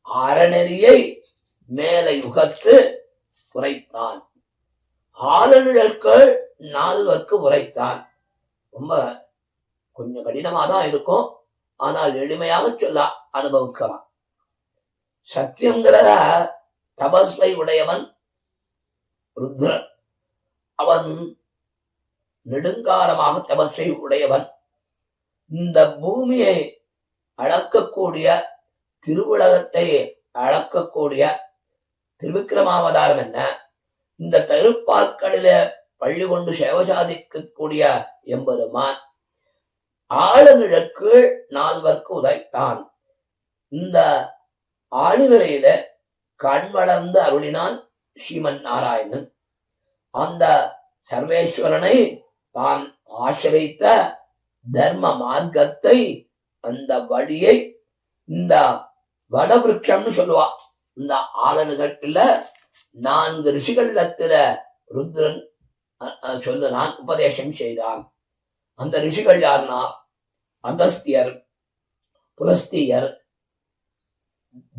C: அறநெறியை மேல யுகத்து உரைத்தான். ஆளநிழற்கள் நால்வர்க்கு உரைத்தான். ரொம்ப கொஞ்சம் கடினமாதான் இருக்கும், ஆனால் எளிமையாக சொல்ல அனுபவிக்கலாம். சத்தியங்கிறத தபஸ்வை உடையவன் ருத்ரன். அவன் நெடுங்காலமாக தபஸ்வை உடையவன். இந்த பூமியை அளக்கக்கூடிய திருவுலகத்தை அளக்கக்கூடிய திருவிக்கிரமாவதாரம் என்ன, இந்த திருப்பாற்களில பள்ளி கொண்டு சேவை சாதிக்கக்கூடிய எம்பெருமான் ஆளுநிழற்கு நால்வர்க்கு உதைத்தான். இந்த ஆளுநிலையில கண் வளர்ந்து அருளினான் ஸ்ரீமன் நாராயணன். அந்த சர்வேஸ்வரனை தான் ஆசிரித்த தர்ம மார்க்கத்தை அந்த வழியை இந்த வடவிருட்சம்னு சொல்லுவா. இந்த ஆளநிகழ்ச்சில 4 ரிஷிகளிடத்துல ருத்ரன் சொல்லுனான், உபதேசம் செய்தான். அந்த ரிஷிகள் யாருன்னா அகஸ்தியர், புலஸ்தியர்,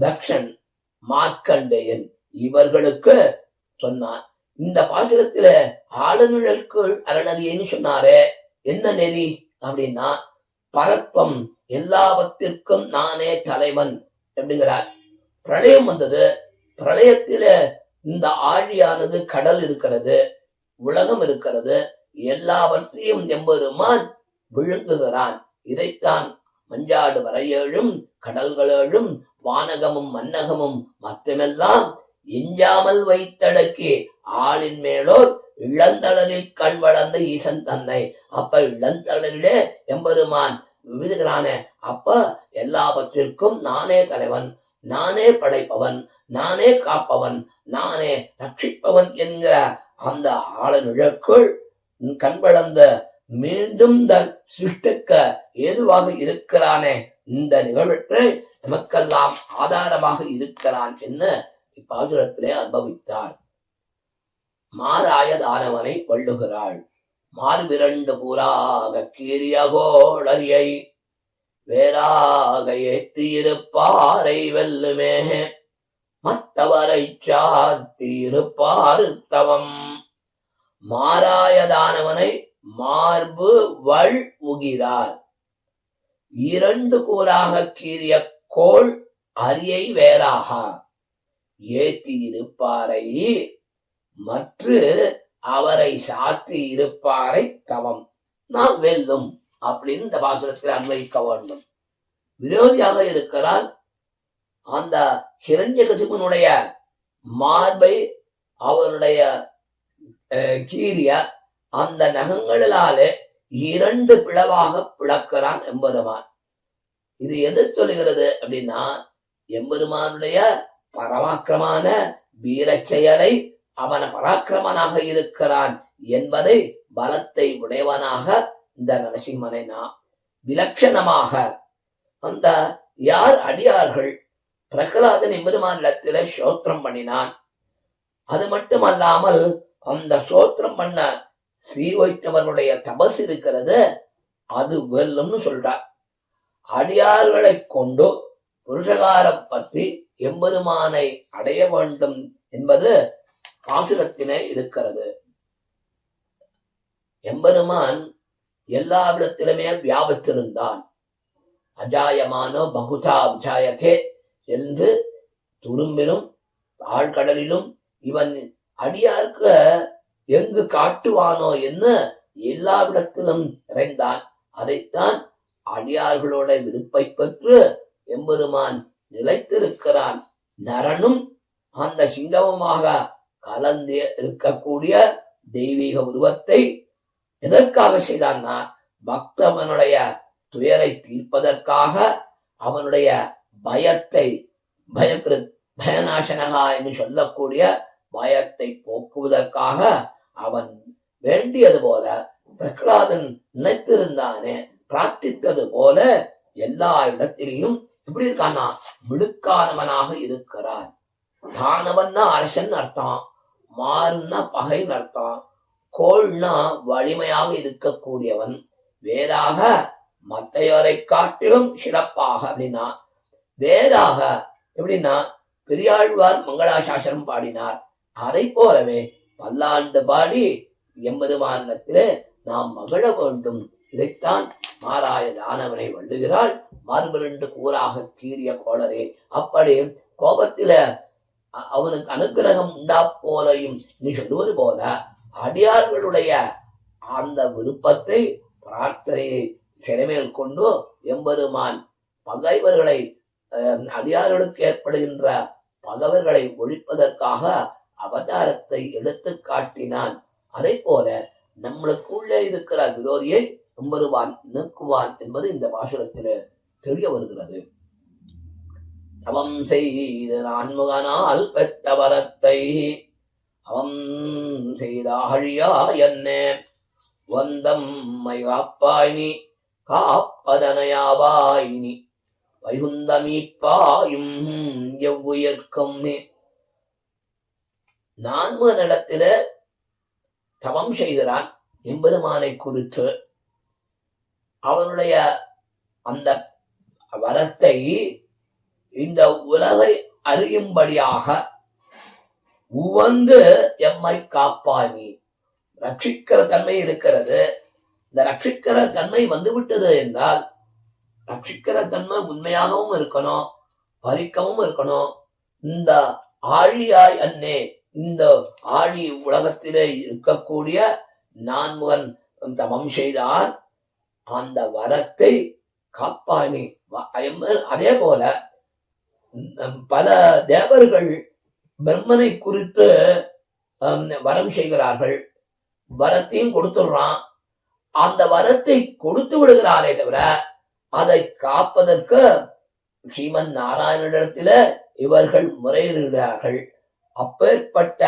C: தக்ஷன், மார்க்கண்டேயன் இவர்களுக்கு சொன்னான். இந்த பாசுரத்துல ஆளுநிழற்குள் அறநெறின்னு சொன்னாரே, என்ன நெறி அப்படின்னா பரத்வம், எல்லாவற்றிற்கும் நானே தலைவன் அப்படிங்கிறார். பிரளயம் வந்தது, பிரளயத்தில இந்த ஆழியானது கடல் இருக்கிறது, உலகம் இருக்கிறது, எல்லாவற்றையும் எம்பெருமான் விழுங்குகிறான். இதைத்தான் மஞ்சாடு வரையேழும் கடல்களேழும் வானகமும் மன்னகமும் மத்தமெல்லாம் எஞ்சாமல் வைத்தடக்கி ஆளின் மேலோர் இளந்தளரில் கண் வளர்ந்த ஈசன் தன்னை. அப்ப இளந்தளரிலே எம்பெருமான் விழுகிறானே, அப்ப எல்லாவற்றிற்கும் நானே தலைவன், நானே படைப்பவன், நானே காப்பவன், நானே ரட்சிப்பவன் என்கிற அந்த ஆளநிழற்குள் கண் வளர்ந்த மீண்டும் தன் சிருஷ்டிக்க ஏதுவாக இருக்கிறானே, இந்த நிகழ்வை நமக்கெல்லாம் ஆதாரமாக இருக்கிறான் என்று இப்பாசுரத்திலே அனுபவித்தார். மாறாயதானவனை வள்ளுகிறாள். மார்பிரண்டு பூராக கீரியகோளரியை வேறாக ஏத்தியிருப்பாரை வெல்லுமே மத்தவரை சாத்தி இருப்பார் தவம். மாறாயதானவனை மார்பு வள் உகிறார். 2 கூறாக கீறிய கோள் அரியை வேறாக ஏத்தி இருப்பாரை மற்ற அவரை சாத்தி இருப்பாரை தவம் நாம் வெல்லும் அப்படின்னு இந்த பாசுரத்தில் அன்வைக்க வேண்டும். விரோதியாக இருக்கிறான் அந்த ஹிரண்யகசிபனுடைய மார்பை அவருடைய கீறிய அந்த நகங்களிலாலே 2 பிளவாக பிளக்கிறான் எம்பெருமான். இது எது சொல்லுகிறது அப்படின்னா, எம்பெருமானுடைய பரமாக்கிரமான வீர செயலை அவன பராக்கிரமனாக இருக்கிறான் என்பதை பலத்தை உடையவனாக இந்த நரசிம்மனை நாம் விலட்சணமாக அந்த யார் அடியார்கள் பிரகலாதன் எம்பெருமானிடத்தில சோத்திரம் பண்ணினான். அது மட்டுமல்லாமல் அந்த சோத்திரம் பண்ண ஸ்ரீ வைஷ்ணவனுடைய தபஸ் இருக்கிறது, அது வெல்லும்னு சொல்றார். அடியார்களை கொண்டு புருஷகாரம் பற்றி எம்பெருமானை அடைய வேண்டும் என்பது பாசுரத்திலே இருக்கிறது. எம்பெருமான் எல்லாவிடத்திலுமே வியாபித்திருந்தான். அஜாயமானோ பகுதா அஜாயதே என்று துரும்பிலும் ஆழ்கடலிலும் இவன் அடியார்க்கு எங்கு காட்டுவானோ என்று எல்லாவிடத்திலும் நிறைந்தான். அதைத்தான் அடியார்களோட விருப்பை பெற்று எம்பெருமான் நிலைத்திருக்கிறான். நரனும் அந்த சிங்கமுமாக கலந்து இருக்கக்கூடிய தெய்வீக உருவத்தை எதற்காக செய்தான்னா, பக்தவனுடைய துயரை தீர்ப்பதற்காக, அவனுடைய பயத்தை பயநாசனகா என்று சொல்லக்கூடிய பயத்தை போக்குவதற்காக அவன் வேண்டியது போல பிரகலாதன் நினைத்திருந்தானே, பிரார்த்தித்தது போல எல்லா இடத்திலையும் எப்படி இருக்கானா மிடுக்கானவனாக இருக்கிறான். தானவன்னா அரசன் அர்த்தம், மாறுன்னா பகைன்னு அர்த்தம், கோள்னா வலிமையாக இருக்கக்கூடியவன், வேறாக மத்தையோரை காட்டிலும் சிறப்பாக அப்படின்னா, வேறாக எப்படின்னா பெரியாழ்வார் மங்களாசாசனம் பாடினார். அதை போலவே பல்லாண்டு பாடி எம்பெருமானத்திலே நாம் மகிழ வேண்டும். இதைத்தான் மாறாய தானவனை வள்ளுகிறாள். மார்பு 2 கூறாக கீறிய கோளரே, அப்படி கோபத்தில அவனுக்கு அனுகிரகம் உண்டா போலையும் நீ சொல்லுவது போல அடியார்களுடைய அந்த விருப்பத்தை பிரார்த்தனையை சிறைமேல் கொண்டு எம்பெருமான் பகைவர்களை அடியார்களுக்கு ஏற்படுகின்ற பகைவர்களை ஒழிப்பதற்காக அவதாரத்தை எடுத்து காட்டினான். அதை போல நம்மளுக்குள்ளே இருக்கிற விரோதியை எம்பெருமான் நீக்குவான் என்பது இந்த பாசுரத்திலே தெரிய வருகிறது. தவம் செய்து நான்முகனால் பெற்ற வரத்தை அவம் செய்த அழியா என்ன வந்தம்மை காப்பாயினி காப்பதனையாவாயினி வைகுந்தமீப்பாயும் எவ்வுயர்க்கும் நீ. 4 இடத்தில தவம் செய்கிறான் எம்பெருமானை குறித்து. அவனுடைய அந்த வரத்தை இந்த உலகை அறியும்படியாக உவந்து எம்மை காப்பானி ரட்சிக்கிற தன்மை இருக்கிறது. இந்த ரட்சிக்கிற தன்மை வந்துவிட்டது என்றால், ரட்சிக்கிற தன்மை உண்மையாகவும் இருக்கணும், பறிக்கவும் இருக்கணும். இந்த ஆழியாய் அன்னே, இந்த ஆழி உலகத்திலே இருக்கக்கூடிய நான்முகன் தவம் செய்தார், அந்த வரத்தை காப்பானி. அதே போல பல தேவர்கள் பிரம்மனை குறித்து வரம் செய்கிறார்கள், வரத்தையும் கொடுத்துடுறான். அந்த வரத்தை கொடுத்து விடுகிறாரே தவிர அதை காப்பதற்கு ஸ்ரீமன் நாராயணனிடத்தில இவர்கள் முறையிடுகிறார்கள். அப்பேற்பட்ட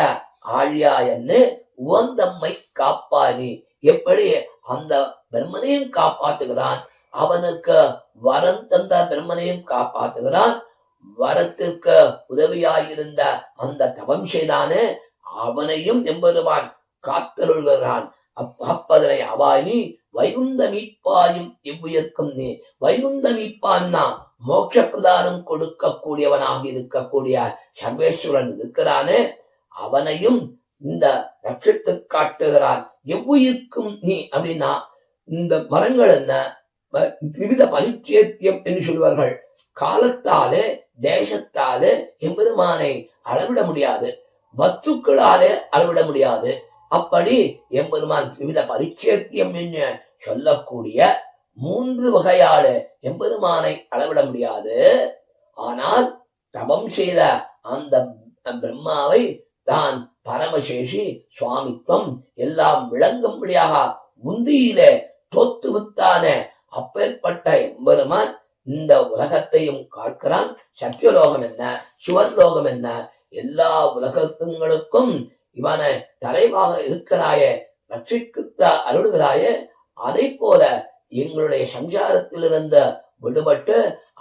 C: ஆழியாயன்னு உவந்தம்மை காப்பானி, எப்படி அந்த பிரம்மனையும் காப்பாற்றுகிறான், அவனுக்கு வரம் தந்த பிரம்மனையும் காப்பாற்றுகிறான், வரத்திற்கு உதவியாயிருந்த அந்த தவம் செய்தானே அவனையும் எம்பெருமான் காத்தருள்கிறான். அப்பதனை அவாயினி வைகுந்த மீட்பாயும் இவ்வுயிர்க்கும் நீ. வைகுந்த மீட்பான்னா மோட்ச பிரதானம் கொடுக்கக்கூடியவனாக இருக்கக்கூடிய சர்வேஸ்வரன் இருக்கிறானே, அவனையும் இந்த ரட்சித்து காட்டுகிறான். எவ்வுயிர்க்கும் நீ அப்படின்னா இந்த மரங்கள் என்ன திரிவித பரிச்சேத்தியம் என்று சொல்வார்கள். காலத்தாலே தேசத்தாலே எம்பெருமானை அளவிட முடியாது, வஸ்துக்களாலே அளவிட முடியாது. அப்படி எம்பெருமான் திரிவித பரிச்சேத்தியம் என்று சொல்லக்கூடிய 3 வகையால எம்பெருமானை அளவிட முடியாது. ஆனால் தபம் செய்த அந்த பிரம்மாவை தான் பரமசேஷி சுவாமித்வம் எல்லாம் விளங்கும்படியாக உந்தியிலே தோத்து வித்தான அப்பேற்பட்ட எம்பெருமான் இந்த உலகத்தையும் காக்கிறான். சத்தியலோகம் என்ன, சிவலோகம் என்ன, எல்லா உலகங்களுக்கும் இவனை தலைவாக இருக்கிறாயே, ரட்சிக்குத்த அருளுகிறாயே. அதை போல எங்களுடைய சஞ்சாரத்திலிருந்து விடுபட்டு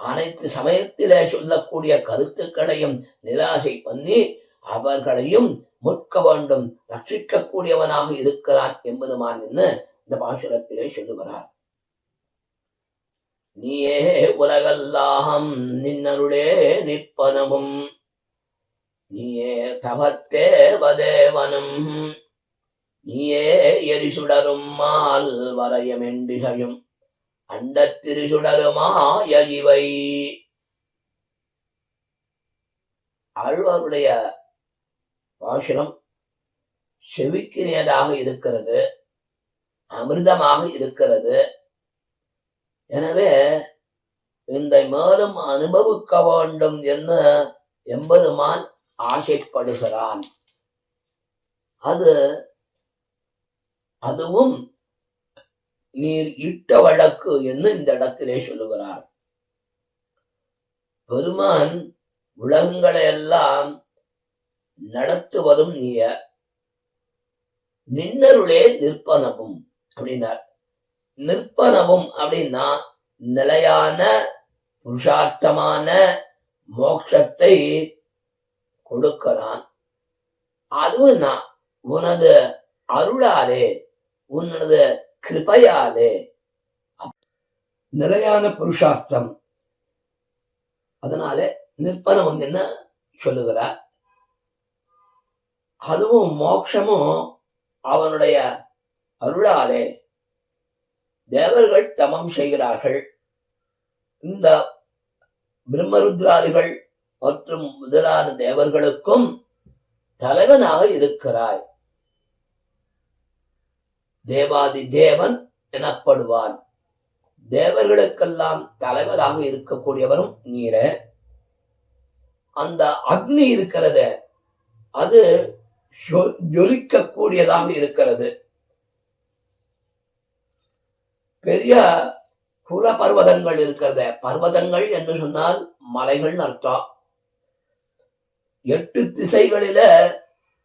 C: அனைத்து சமயத்திலே சொல்லக்கூடிய கருத்துக்களையும் நிராசை பண்ணி அவர்களையும் முட்க வேண்டும், ரட்சிக்க கூடியவனாக இருக்கிறான் எம்பெருமான் என்று இந்த பாசுரத்திலே சொல்லுகிறார். நீயே உலகல்லாகம் நின்னருளே நிற்பனமும், நீயே தவத்தேவதேவனும், நீயே எரிசுடரும் மால் வரையமெண்டிகையும் அண்டத்திரிசுடருமாய இவை. ஆழ்வாருடைய பாசுரம் செவிக்கினியதாக இருக்கிறது, அமிர்தமாக இருக்கிறது. எனவே இந்த மேலும் அனுபவிக்க வேண்டும் என்று எம்பெருமான் ஆசைப்படுகிறான். அதுவும் நீர் இட்ட வழக்கு என்று இந்த இடத்திலே சொல்லுகிறார். பெருமான் உலகங்களை எல்லாம் நடத்துவதும் நீய, நின்னருளே நிற்பனவும் அப்படின்னார். நிற்பனவும் அப்படின்னா நிலையான புருஷார்த்தமான மோட்சத்தை கொடுக்கிறான். அதுவும் நான் உனது அருளாலே, உனது கிருபையாலே நிலையான புருஷார்த்தம். அதனால நிற்பனவும் என்ன சொல்லுகிறார். அதுவும் மோட்சமும் அவனுடைய அருளாலே தேவர்கள் தமம் செய்கிறார்கள். இந்த பிரம்மருத்ராதிகள் மற்றும் முதலான தேவர்களுக்கும் தலைவனாக இருக்கிறாய். தேவாதி தேவன் எனப்படுவான். தேவர்களுக்கெல்லாம் தலைவராக இருக்கக்கூடியவரும் நீரே. அந்த அக்னி இருக்கிறது, அது ஜொலிக்கக்கூடியதாக இருக்கிறது. பெரிய குல பர்வதங்கள் இருக்கிறது. பர்வதங்கள் என்று சொன்னால் மலைகள் அர்த்தம். 8 திசைகளில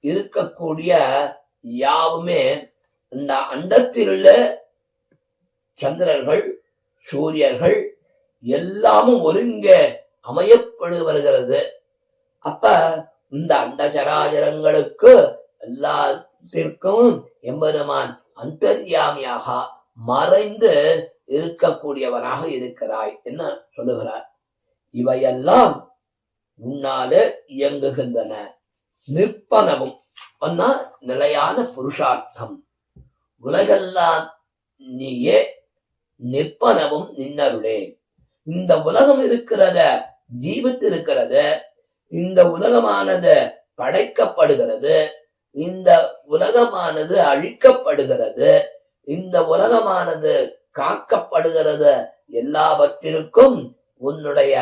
C: இருக்கக்கூடிய யாவுமே இந்த அண்டத்திலுள்ள சந்திரர்கள், சூரியர்கள் எல்லாமும் ஒருங்கே அமையப்படு வருகிறது. அப்ப இந்த அண்டச்சராச்சரங்களுக்கு எல்லாத்திற்கும் எம்பெருமான் அந்தர்யாமியாக மறைந்து இருக்கக்கூடியவனாக இருக்கிறாய் என்ன சொல்லுகிறார். இவையெல்லாம் உன்னாலே இயங்குகின்றன. நிற்பனவும் நிலையான புருஷார்த்தம். உலகெல்லாம் நீயே, நிற்பனவும் நின்னருளே. இந்த உலகம் இருக்கிறத, ஜீவித்து இருக்கிறது, இந்த உலகமானது படைக்கப்படுகிறது, இந்த உலகமானது அழிக்கப்படுகிறது, இந்த உலகமானது காக்கப்படுகிறது. எல்லாவற்றிற்கும் உன்னுடைய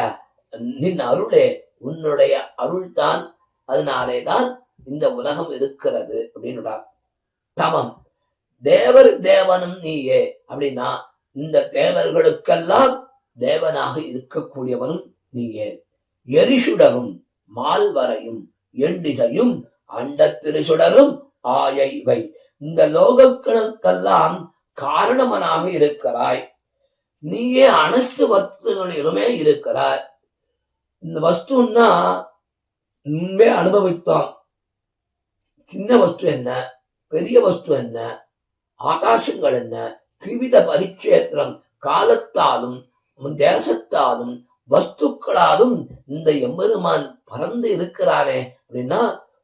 C: நின் அருளே, உன்னுடைய அருள்தான். அதனாலேதான் இந்த உலகம் இருக்கிறது அப்படின்னா. தமம் தேவர் தேவனும் நீயே அப்படின்னா இந்த தேவர்களுக்கெல்லாம் தேவனாக இருக்கக்கூடியவனும் நீயே. எரிசுடரும் மால்வரையும் எண்டிகையும் அண்டத்திருசுடரும் ஆய இவை. இந்த லோகங்களுக்கெல்லாம் காரணவனாக இருக்கிறாய். நீயே அனைத்து வஸ்துகளிலுமே இருக்கிறாய். இந்த வஸ்துன்னா முன்பே அனுபவித்தோம். சின்ன வஸ்து என்ன, பெரிய வஸ்து என்ன, ஆகாசங்கள் என்ன, திரிவித பரிச்சேத்திரம், காலத்தாலும் தேசத்தாலும் வஸ்துக்களாலும் இந்த எம்பெருமான் பறந்து இருக்கிறானே அப்படின்னா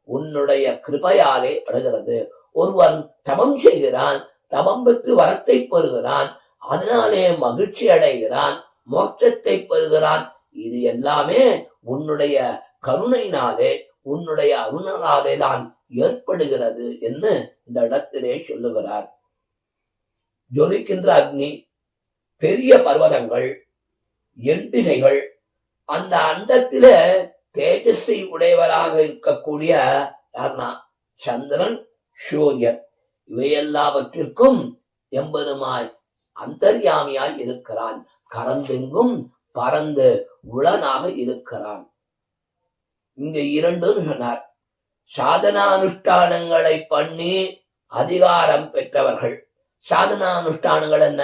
C: உன்னுடைய கிருபையாலே படுகிறது. ஒருவன் தவம் செய்கிறான், தவம் பெற்று வரத்தை பெறுகிறான், அதனாலே மகிழ்ச்சி அடைகிறான், மோட்சத்தை பெறுகிறான். இது எல்லாமே உன்னுடைய கருணையினாலே உன்னுடைய அருணாலே தான் ஏற்படுகிறது என்று இந்த இடத்திலே சொல்லுகிறார். ஜொலிக்கின்ற அக்னி, பெரிய பர்வதங்கள், எண்டிசைகள், அந்த அண்டத்தில தேஜஸை உடையவராக இருக்கக்கூடிய யார்னா சந்திரன், சூரியன், இவையெல்லாவற்றிற்கும் எம்பெருமாய் அந்தர்யாமியாய் இருக்கிறான். கரந்தெங்கும் பறந்து உளனாக இருக்கிறான். இங்க இரண்டும் சொன்னார். சாதனானுஷ்டானங்களை பண்ணி அதிகாரம் பெற்றவர்கள். சாதனானுஷ்டானங்கள் என்ன?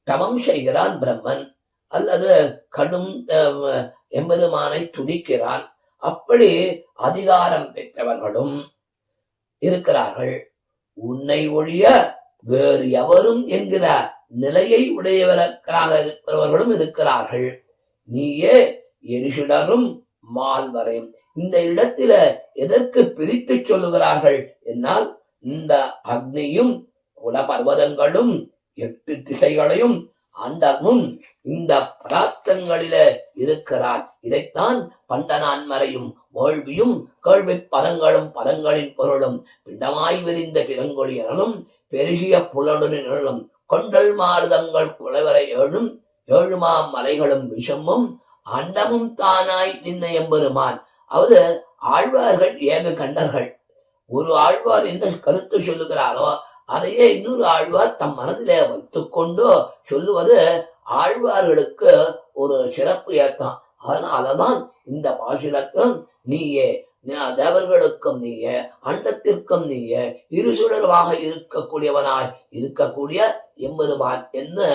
C: தவம் செய்கிறான் பிரம்மன், அல்லது கடும் எம்பெருமானை துதிக்கிறான். அப்படி அதிகாரம் பெற்றவர்களும் இருக்கிறார்கள். உன்னை ஒழிய வேறு எவரும் என்கிற நிலையை உடையவர்களாக இருப்பவர்களும் இருக்கிறார்கள். நீயே எரிசுடரும் மால்வரையும். இந்த இடத்தில எதற்கு பிரித்து சொல்லுகிறார்கள் என்னால், இந்த அக்னியும் குலபர்வதங்களும் 8 திசைகளையும் அண்டமும் இந்த பதார்த்தங்களில இருக்கிறார். இதைத்தான் பண்டனான்மறையும் வேள்வியும் கேள்வி பதங்களும் பதங்களின் பொருளும் பிண்டமாய் விரிந்த பிறங்கொழியனும் பெருகிய புலனும் கொண்டல் மாறுதங்கள் குலைவரை ஏழும் 7 மலைகளும் விஷமும் அண்டமும் தானாய் நின்ன எம்பெருமான். அவது ஆழ்வார்கள் ஏக கண்டர்கள். ஒரு ஆழ்வார் என்ன கருத்து சொல்லுகிறாரோ அதையே இன்னொரு ஆழ்வார் தம் மனதிலே வைத்துக் கொண்டு சொல்லுவது ஆழ்வார்களுக்கு ஒரு சிறப்பு ஏற்றம். அதனாலதான் இந்த பாசுரத்தும் நீயே தேவர்களுக்கும் நீயே அண்டத்திற்கும் நீயே இருசுடர்வாக இருக்கக்கூடியவனாய் இருக்கக்கூடிய எம்பெருமான் என்று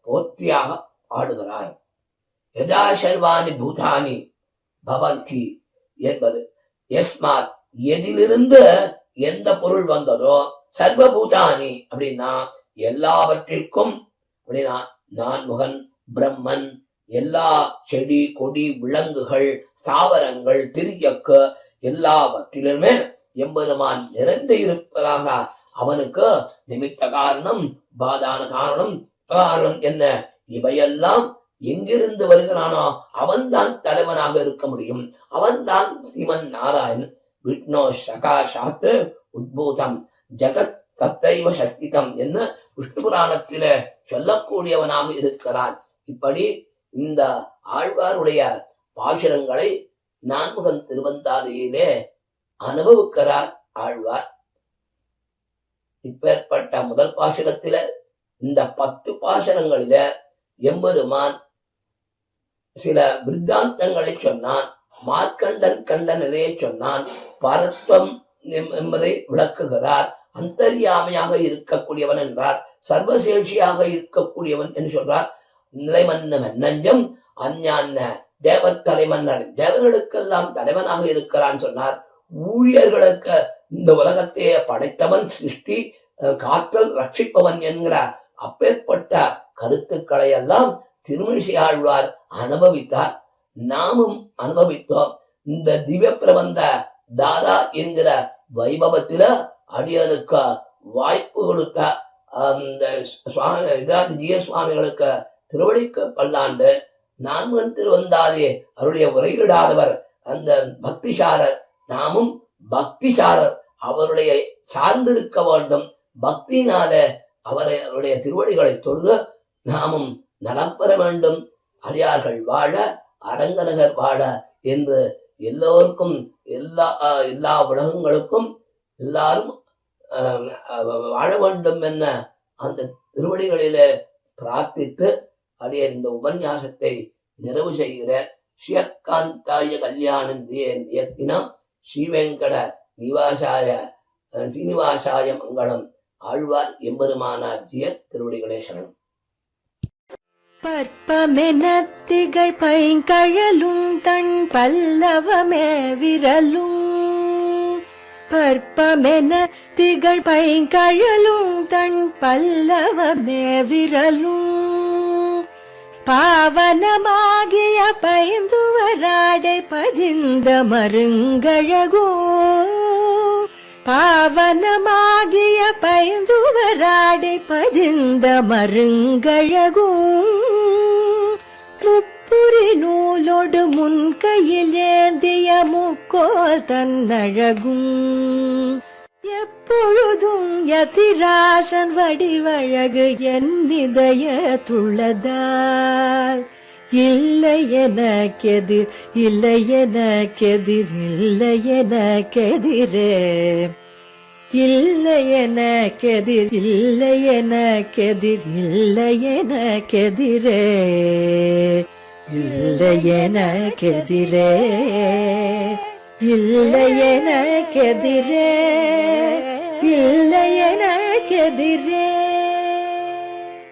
C: போற்றியாக பாடுகிறார். யதா சர்வாணி பூதானி பவந்தி என்பது எஸ்மாத், எதிலிருந்து எந்த பொருள் வந்ததோ, சர்வபூதானி அப்படின்னா எல்லாவற்றிற்கும், அப்படின்னா நான்முகன் பிரம்மன், எல்லா செடி கொடி விலங்குகள் தாவரங்கள் திரியக்கு எல்லாவற்றிலுமே எம்பெருமான் நிறைந்து இருப்பதாக அவனுக்கு நிமித்த காரணம் பாதான காரணம் காரணம் என்ன, இவையெல்லாம் எங்கிருந்து வருகிறானோ அவன்தான் தலைவனாக இருக்க முடியும். அவன்தான் சிவன் நாராயண். விஷ்ணு சகாசாத்து உத்பூதம் ஜகத் தத்தைவ சக்திதம் என்ன விஷ்ணு புராணத்தில சொல்லக்கூடியவனாக இருக்கிறான். இப்படி இந்த ஆழ்வாருடைய பாசுரங்களை நான்முகன் திருவந்தாதியிலே அனுபவிக்கிறார் ஆழ்வார். இப்பேற்பட்ட முதல் பாசுரத்தில இந்த 10 பாசுரங்களில எம்பெருமான் சில விருத்தாந்தங்களை சொன்னான். மார்க்கண்டன் கண்ட நிலையை சொன்னான். பரத்வம் என்பதை விளக்குகிறார். அந்தர்யாமையாக இருக்கக்கூடியவன் என்றார். சர்வசேஷியாக இருக்கக்கூடியவன் என்று சொல்றார். நிலைமன்ன நஞ்சம் அஞ்ஞான தேவர் தலைமன்னர், தேவர்களுக்கெல்லாம் தலைவனாக இருக்கிறான் சொன்னார். ஊழியர்களுக்கு இந்த உலகத்தையே படைத்தவன், சிருஷ்டி காத்தல் ரட்சிப்பவன் என்கிற அப்பேற்பட்ட கருத்துக்களை எல்லாம் திருமழிசை ஆழ்வார் அனுபவித்தார். நாமும் அனுபவித்தோம். இந்த திவ்ய பிரபந்த தாதா என்கிற வைபவத்தில அடியனுக்கு வாய்ப்பு கொடுத்த ஜிய சுவாமிகளுக்கு திருவடிக்கு பல்லாண்டு. நான்முகன் திருவந்தாதே அவருடைய உரையிடாதவர் அந்த பக்திசாரர். நாமும் பக்திசாரர், அவருடைய சார்ந்திருக்க வேண்டும். பக்தியினால அவருடைய திருவடிகளை தொழுது நாமும் நலம் பெற வேண்டும். அடியார்கள் வாழ அரங்கநகர் வாழ என்று எல்லோருக்கும் எல்லா உலகங்களுக்கும் எல்லாரும் வாழ வேண்டும் என அந்த திருவடிகளிலே பிரார்த்தித்து அடிய இந்த உபன்யாசத்தை நிறைவு செய்கிற ஸ்ரீயக்காந்தாய கல்யாணத்தினம் ஸ்ரீவேங்கட நிவாசாய சீனிவாசாய மங்களம். ஆழ்வார் எம்பெருமானார் ஜிய திருவடிகளே சரணம்.
A: பற்பமெனத்திகழ் பைங்கழலும் தன் பல்லவமே விரலும் பற்பமென திகழ் பைங்கழலும் தன் பல்லவமே விரலும் பாவனமாகிய பைந்துவராடை பதிந்த மருங்கழகும் பாவனமாகிய பைந்துவராடை பதிந்த மருங்கழகும் முப்புரி நூலோடு முன் கையில் ஏந்திய முக்கோல் தன்னழகும் எப்பொழுதும் யதிராசன் வடிவழகு என் இதயத்துள்ளதால் இல்லை எனக்கெதிர் இல்லை எனக்கெதிர் இல்லை எனக்கெதிரே இல்லை எனக்கெதிர் இல்லை எனக்கெதிர் இல்லை எனக்கெதிரே இல்லை எனக்கெதிரே இல்லை எனக்கெதிரே இல்லை எனக்கெதிரே